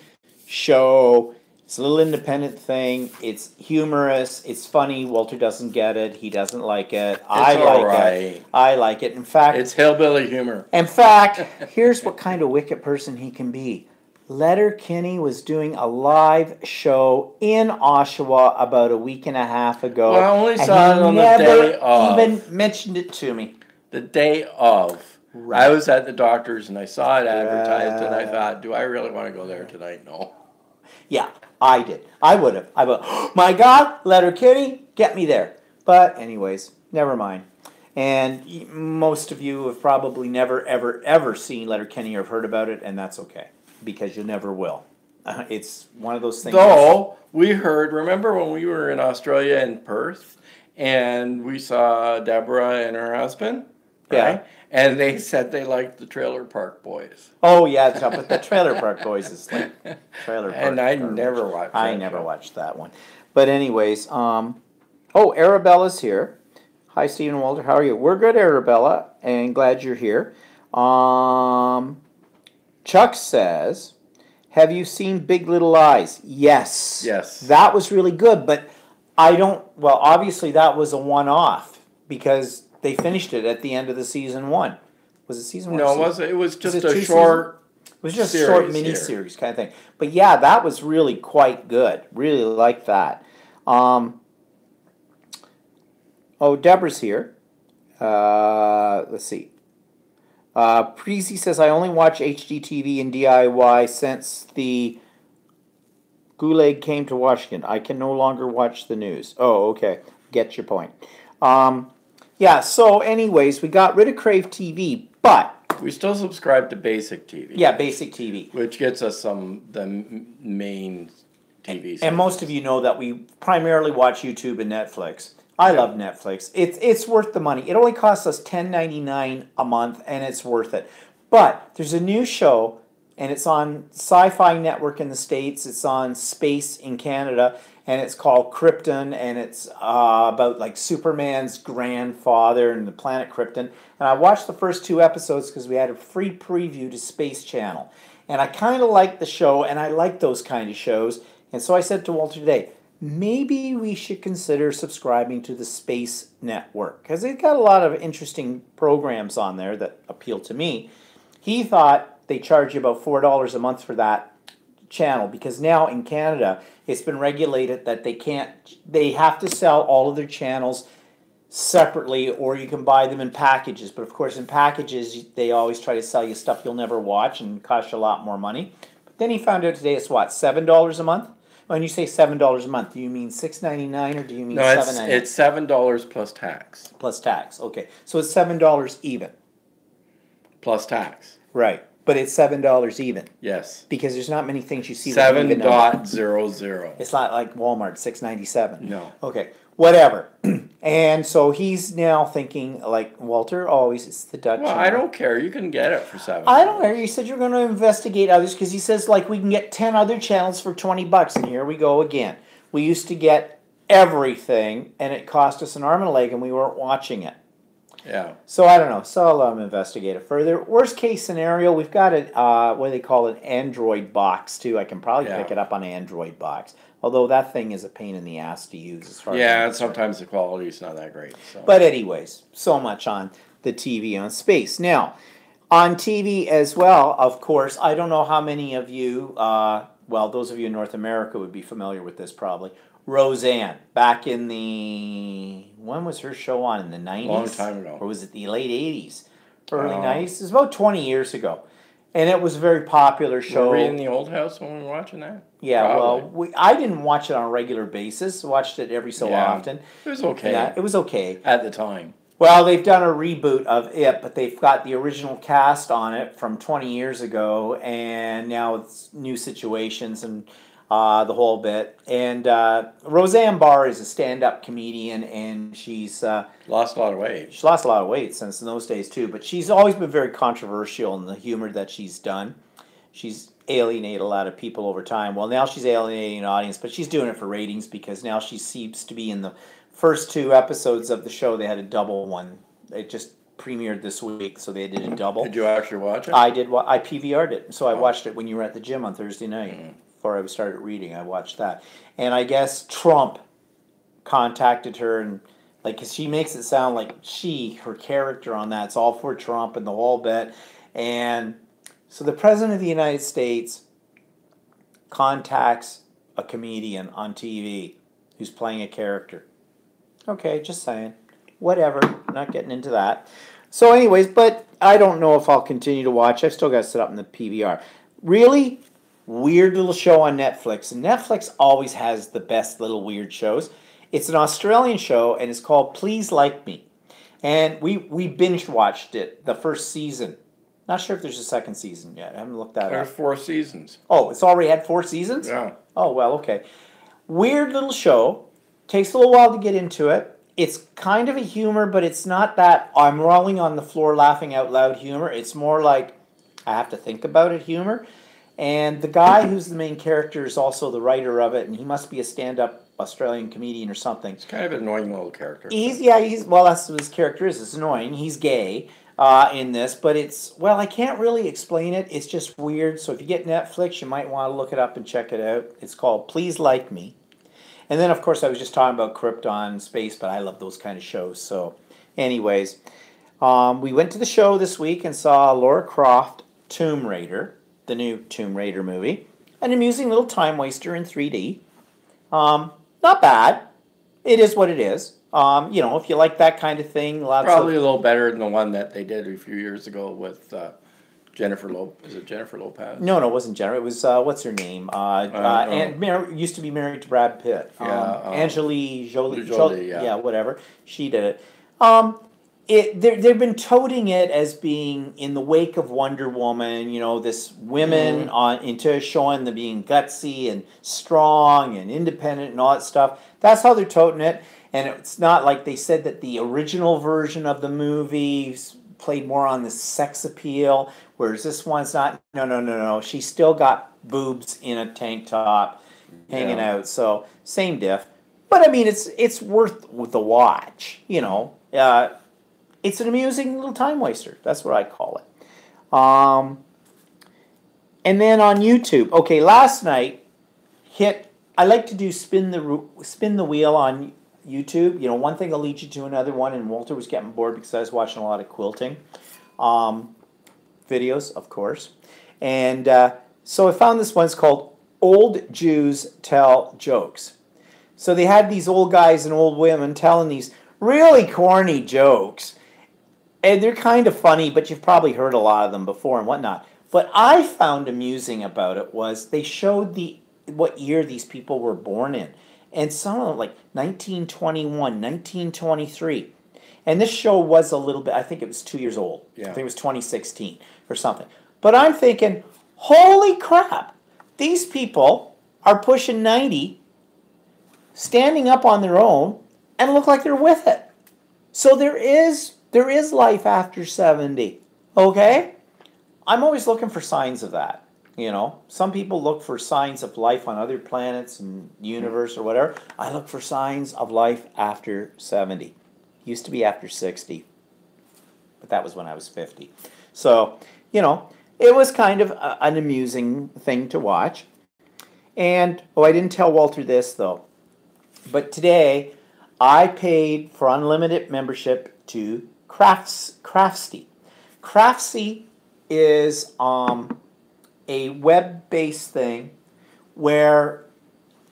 show. It's a little independent thing. It's humorous. It's funny. Walter doesn't get it. He doesn't like it. I like it. I like it. In fact, it's hillbilly humor. In fact, here's what kind of wicked person he can be. Letterkenny was doing a live show in Oshawa about a week and a half ago. Well, I only saw it on the day of. Even mentioned it to me. The day of. Right. I was at the doctor's and I saw it advertised and I thought, do I really want to go there tonight? No. Yeah, I did. I would have. I would. Oh, my God, Letterkenny, get me there. But anyways, never mind. And most of you have probably never, ever, ever seen Letterkenny or have heard about it, and that's okay. Because you never will. It's one of those things. Though, we heard, remember when we were in Australia in Perth, and we saw Deborah and her husband? Right? Yeah. And they said they liked the Trailer Park Boys. Oh yeah, but the Trailer Park Boys is like Trailer Park. And I garbage. never watched. I that never show. watched that one. But anyways, oh, Arabella's here. Hi, Stephen Walter. How are you? We're good, Arabella, and glad you're here. Chuck says, "Have you seen Big Little Lies?" Yes. Yes. That was really good, but I don't. Well, obviously that was a one-off because they finished it at the end of the season one. Was it season one? No, it wasn't. It was just it a two short. It was just a series short mini series kind of thing. But yeah, that was really quite good. Really like that. Oh, Deborah's here. Let's see. Preezy says, I only watch HGTV and DIY since the Gulag came to Washington. I can no longer watch the news. Oh, okay. Get your point. Yeah, so anyways, we got rid of Crave TV, but... We still subscribe to Basic TV. Yeah, Basic TV. Which gets us the main TV. And most of you know that we primarily watch YouTube and Netflix. I love Netflix. It's worth the money. It only costs us $10.99 a month, and it's worth it. But there's a new show, and it's on Sci-Fi Network in the States. It's on Space in Canada, and it's called Krypton, and it's about like Superman's grandfather and the planet Krypton. And I watched the first 2 episodes because we had a free preview to Space Channel. And I kind of liked the show, and I like those kind of shows. And so I said to Walter today, maybe we should consider subscribing to the Space Network because they've got a lot of interesting programs on there that appeal to me. He thought they charge you about $4 a month for that channel because now in Canada it's been regulated that they have to sell all of their channels separately or you can buy them in packages. But of course in packages they always try to sell you stuff you'll never watch and cost you a lot more money. But then he found out today it's what, $7 a month? When you say $7 a month, do you mean $6.99 or do you mean $7.99? No, it's $7 plus tax. Plus tax, okay. So it's $7 even. Plus tax. Right, but it's $7 even. Yes. Because there's not many things you see. 7.00. It's not like Walmart, $6.97. No. Okay, whatever. And so he's now thinking, like Walter always, it's the Dutch. Well, I don't care. You can get it for $7. I don't know. You said you're going to investigate others because he says like we can get 10 other channels for $20, and here we go again. We used to get everything, and it cost us an arm and a leg, and we weren't watching it. Yeah. So I don't know. So I'll let him investigate it further. Worst case scenario, we've got a what do they call it, an Android box too. I can probably pick it up on an Android box. Although that thing is a pain in the ass to use as far as and sometimes the quality is not that great. So. But anyways, so much on the TV on Space. Now, on TV as well, of course, I don't know how many of you, well, those of you in North America would be familiar with this probably. Roseanne, back in the, when was her show on? In the 90s? Long time ago. Or was it the late 80s? Early 90s? It was about 20 years ago. And it was a very popular show. Were we in the old house when we were watching that? Yeah, Probably. well, I didn't watch it on a regular basis. Watched it every so often. It was okay. Yeah, it was okay. At the time. Well, they've done a reboot of it, but they've got the original cast on it from 20 years ago, and now it's new situations and the whole bit. And Roseanne Barr is a stand-up comedian, and she's lost a lot of weight. She's lost a lot of weight since in those days too, but she's always been very controversial in the humor that she's done. She's alienated a lot of people over time. Well, now she's alienating an audience, but she's doing it for ratings because now she seems to be in the first 2 episodes of the show. They had a double one. It just premiered this week, so they did a double. Did you actually watch it? I did. I PVR'd it, so I watched it when you were at the gym on Thursday night. Before I started reading, I watched that. And I guess Trump contacted her and like, cause she makes it sound like her character on that's all for Trump and the whole bit. And so the President of the United States contacts a comedian on TV who's playing a character. Okay, just saying. Whatever, not getting into that. So anyways, but I don't know if I'll continue to watch. I've still got to set up in the PVR. Really weird little show on Netflix. And Netflix always has the best little weird shows. It's an Australian show, and it's called Please Like Me. And we binge watched it, the first season. Not sure if there's a second season yet. I haven't looked that up. There's 4 seasons. Oh, it's already had 4 seasons? Yeah. Oh, well, okay. Weird little show. Takes a little while to get into it. it's kind of a humor, but it's not that I'm rolling on the floor laughing out loud humor. It's more like I have to think about it humor. And the guy who's the main character is also the writer of it, and he must be a stand-up Australian comedian or something. It's kind of an annoying little character. He's well, that's what his character is. It's annoying. He's gay in this, but it's well, I can't really explain it. It's just weird. So if you get Netflix, you might want to look it up and check it out. It's called Please Like Me. And then, of course, I was just talking about Krypton Space, but I love those kind of shows. So, anyways, we went to the show this week and saw Lara Croft Tomb Raider, the new Tomb Raider movie. An amusing little time waster in 3D. Not bad. It is what it is. If you like that kind of thing, Probably a little better than the one that they did a few years ago with Jennifer Lopez. Is it Jennifer Lopez? No, it wasn't Jennifer. It was what's her name? Used to be married to Brad Pitt. Angelina Jolie. Yeah, whatever. She did it. They've been toting it as being in the wake of Wonder Woman. This women into showing them being gutsy and strong and independent and all that stuff. That's how they're toting it. And it's not like they said that the original version of the movie played more on the sex appeal, whereas this one's not. No. She's still got boobs in a tank top hanging out. So same diff. But I mean, it's worth the watch. It's an amusing little time waster. That's what I call it. And then on YouTube. Okay, last night I like to do spin the wheel on YouTube. One thing will lead you to another one, and Walter was getting bored because I was watching a lot of quilting videos, of course. And so I found this one. It's called Old Jews Tell Jokes. So they had these old guys and old women telling these really corny jokes. And they're kind of funny, but you've probably heard a lot of them before and whatnot. What I found amusing about it was they showed what year these people were born in. And some of them, like 1921, 1923. And this show was a little bit, I think it was 2 years old. Yeah. I think it was 2016 or something. But I'm thinking, holy crap, these people are pushing 90, standing up on their own, and look like they're with it. So there is life after 70, okay? I'm always looking for signs of that. Some people look for signs of life on other planets and universe or whatever. I look for signs of life after 70. Used to be after 60, but that was when I was 50. So, it was kind of an amusing thing to watch. And, I didn't tell Walter this, though. But today, I paid for unlimited membership to Craftsy. Craftsy is a web-based thing where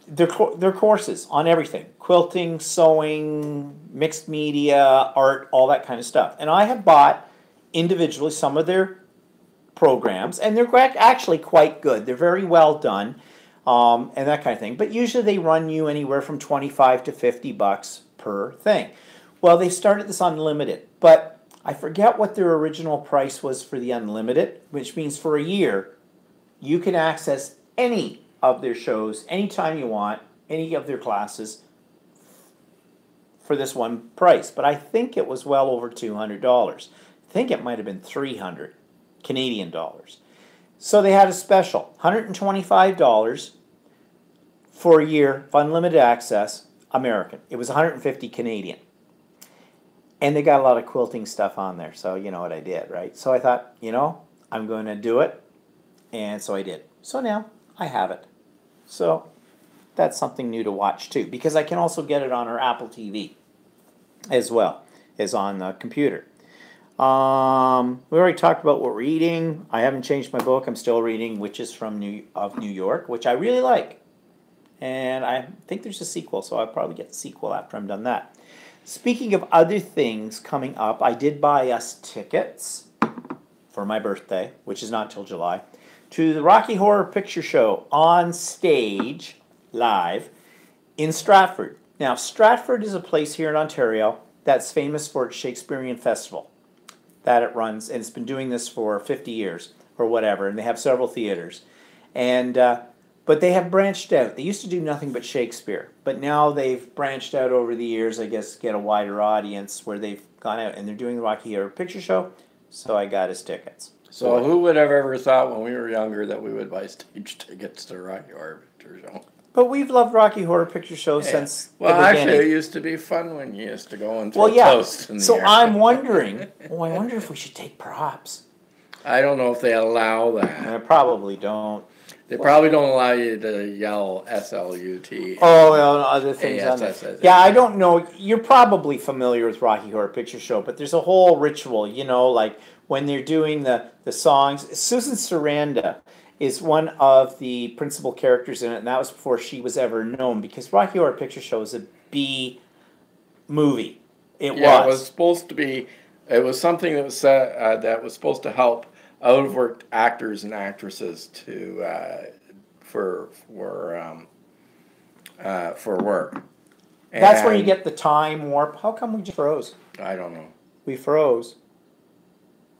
they're courses on everything: quilting, sewing, mixed media, art, all that kind of stuff. And I have bought individually some of their programs, and they're actually quite good. They're very well done, and that kind of thing. But usually they run you anywhere from $25 to $50 per thing. Well, they started this unlimited, but I forget what their original price was for the unlimited, which means for a year you can access any of their shows anytime you want, any of their classes, for this one price. But I think it was well over $200. I think it might have been 300 Canadian dollars. So they had a special, $125 for a year of unlimited access, American. It was 150 Canadian. And they got a lot of quilting stuff on there, so you know what I did, right? So I thought, I'm going to do it. And so I did. So now I have it. So that's something new to watch too, because I can also get it on our Apple TV as well as on the computer. We already talked about what we're reading. I haven't changed my book. I'm still reading Witches from New York, which I really like. And I think there's a sequel, so I'll probably get the sequel after I'm done that. Speaking of other things coming up, I did buy us tickets for my birthday, which is not till July, to the Rocky Horror Picture Show on stage, live, in Stratford. Now, Stratford is a place here in Ontario that's famous for its Shakespearean Festival that it runs, and it's been doing this for 50 years or whatever, and they have several theaters. And but But they have branched out. They used to do nothing but Shakespeare, but now they've branched out over the years, I guess, to get a wider audience where they've gone out and they're doing the Rocky Horror Picture Show. So I got his tickets. So who would have ever thought when we were younger that we would buy stage tickets to Rocky Horror Picture Show? But we've loved Rocky Horror Picture Show since the beginning. Actually, it used to be fun when you used to go and throw Well, yeah. toast in the So air. I'm wondering. I wonder if we should take props. I don't know if they allow that. I probably don't. They probably don't allow you to yell SLUT. Oh, well, other things on yes, there. yes, Yeah, I don't know. You're probably familiar with Rocky Horror Picture Show, but there's a whole ritual, you know, like when they're doing the songs. Susan Sarandon is one of the principal characters in it, and that was before she was ever known, because Rocky Horror Picture Show is a B movie. It was supposed to be. It was something that was supposed to help overworked actors and actresses to for work. That's where you get the time warp. How come we just froze? I don't know. We froze.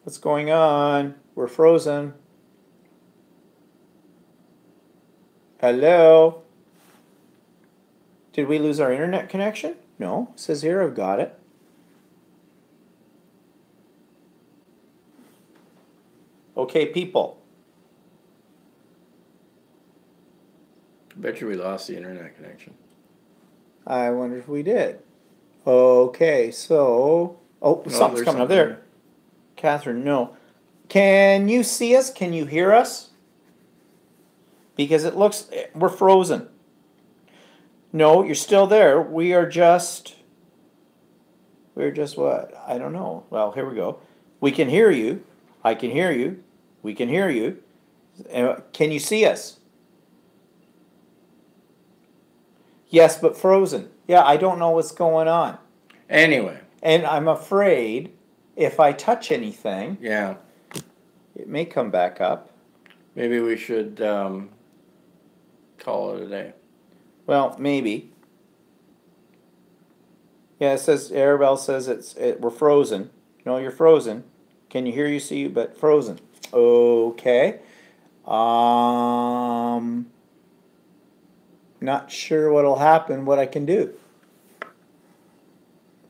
What's going on? We're frozen. Hello? Did we lose our internet connection? No. It says here I've got it. Okay, people. I bet you we lost the internet connection. I wonder if we did. Okay, so... Oh, something's coming up there. Catherine, no. Can you see us? Can you hear us? Because it looks... We're frozen. No, you're still there. We're just what? I don't know. Well, here we go. We can hear you. I can hear you. We can hear you. Can you see us? Yes, but frozen. Yeah, I don't know what's going on. Anyway. And I'm afraid if I touch anything, yeah, it may come back up. Maybe we should call it a day. Well, maybe. Yeah, it says Arabelle says we're frozen. No, you're frozen. Can you hear you, see you, but frozen. Okay. Not sure what'll happen, what I can do.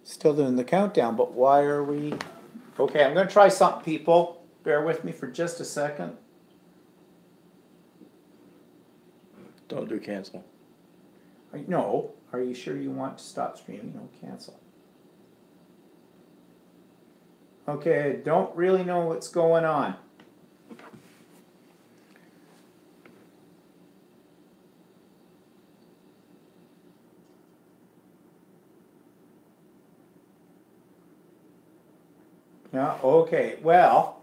Still doing the countdown, but why are we... Okay, I'm going to try something, people. Bear with me for just a second. Don't do cancel. No. Are you sure you want to stop streaming? No, cancel. Okay, don't really know what's going on. Yeah, okay, well,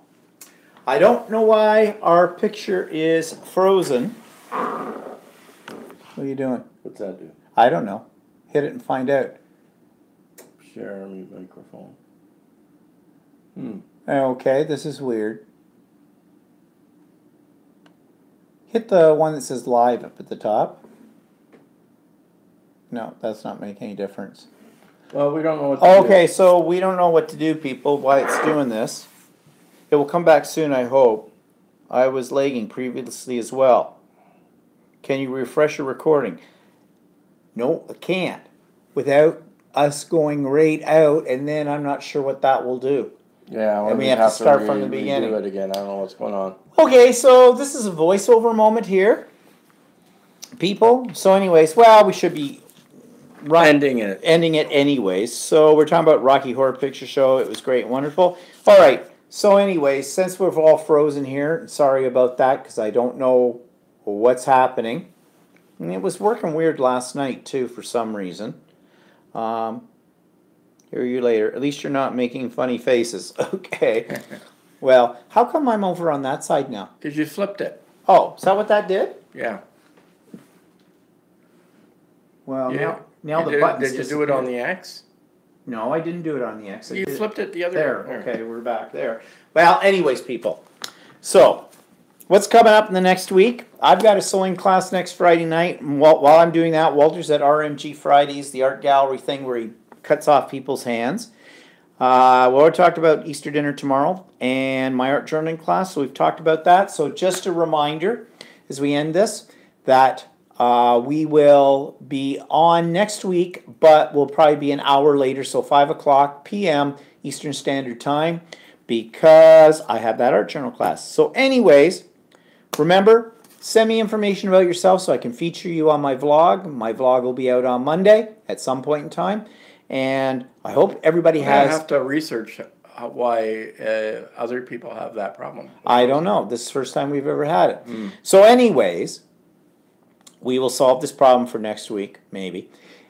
I don't know why our picture is frozen. What are you doing? What's that do? I don't know. Hit it and find out. Share microphone. Okay, this is weird. Hit the one that says live up at the top. No, that's not making any difference. Well, we don't know what to do. Okay, so we don't know what to do, people, why it's doing this. It will come back soon, I hope. I was lagging previously as well. Can you refresh your recording? No, I can't. Without us going right out, and then I'm not sure what that will do. Yeah, and we have to start from the beginning. Do it again. I don't know what's going on. Okay, so this is a voiceover moment here, people. So anyways, well, we should be ending it anyways. So we're talking about Rocky Horror Picture Show. It was great and wonderful. All right, so anyways, since we're all frozen here, sorry about that because I don't know what's happening. And it was working weird last night too for some reason. Hear you later. At least you're not making funny faces. Okay. Well, how come I'm over on that side now? Because you flipped it. Oh, is that what that did? Yeah. Well, now the buttons. Did you do it on the X? No, I didn't do it on the X. You flipped it the other way. There. Okay, we're back there. Well, anyways, people. So, what's coming up in the next week? I've got a sewing class next Friday night. And while I'm doing that, Walter's at RMG Fridays, the art gallery thing where he cuts off people's hands. Well, we talked about Easter dinner tomorrow and my art journaling class, so we've talked about that. So just a reminder as we end this, that we will be on next week, but we'll probably be an hour later, so 5 o'clock p.m. Eastern Standard Time, because I have that art journal class. So anyways, remember, send me information about yourself so I can feature you on my vlog. My vlog will be out on Monday at some point in time. And I hope everybody has... I have to research why other people have that problem. I don't know. This is the first time we've ever had it. So anyways, we will solve this problem for next week, maybe.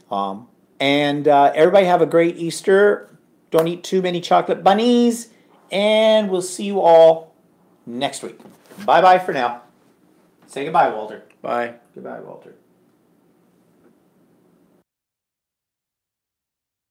And everybody have a great Easter. Don't eat too many chocolate bunnies. And we'll see you all next week. Bye-bye for now. Say goodbye, Walter. Bye. Goodbye, Walter.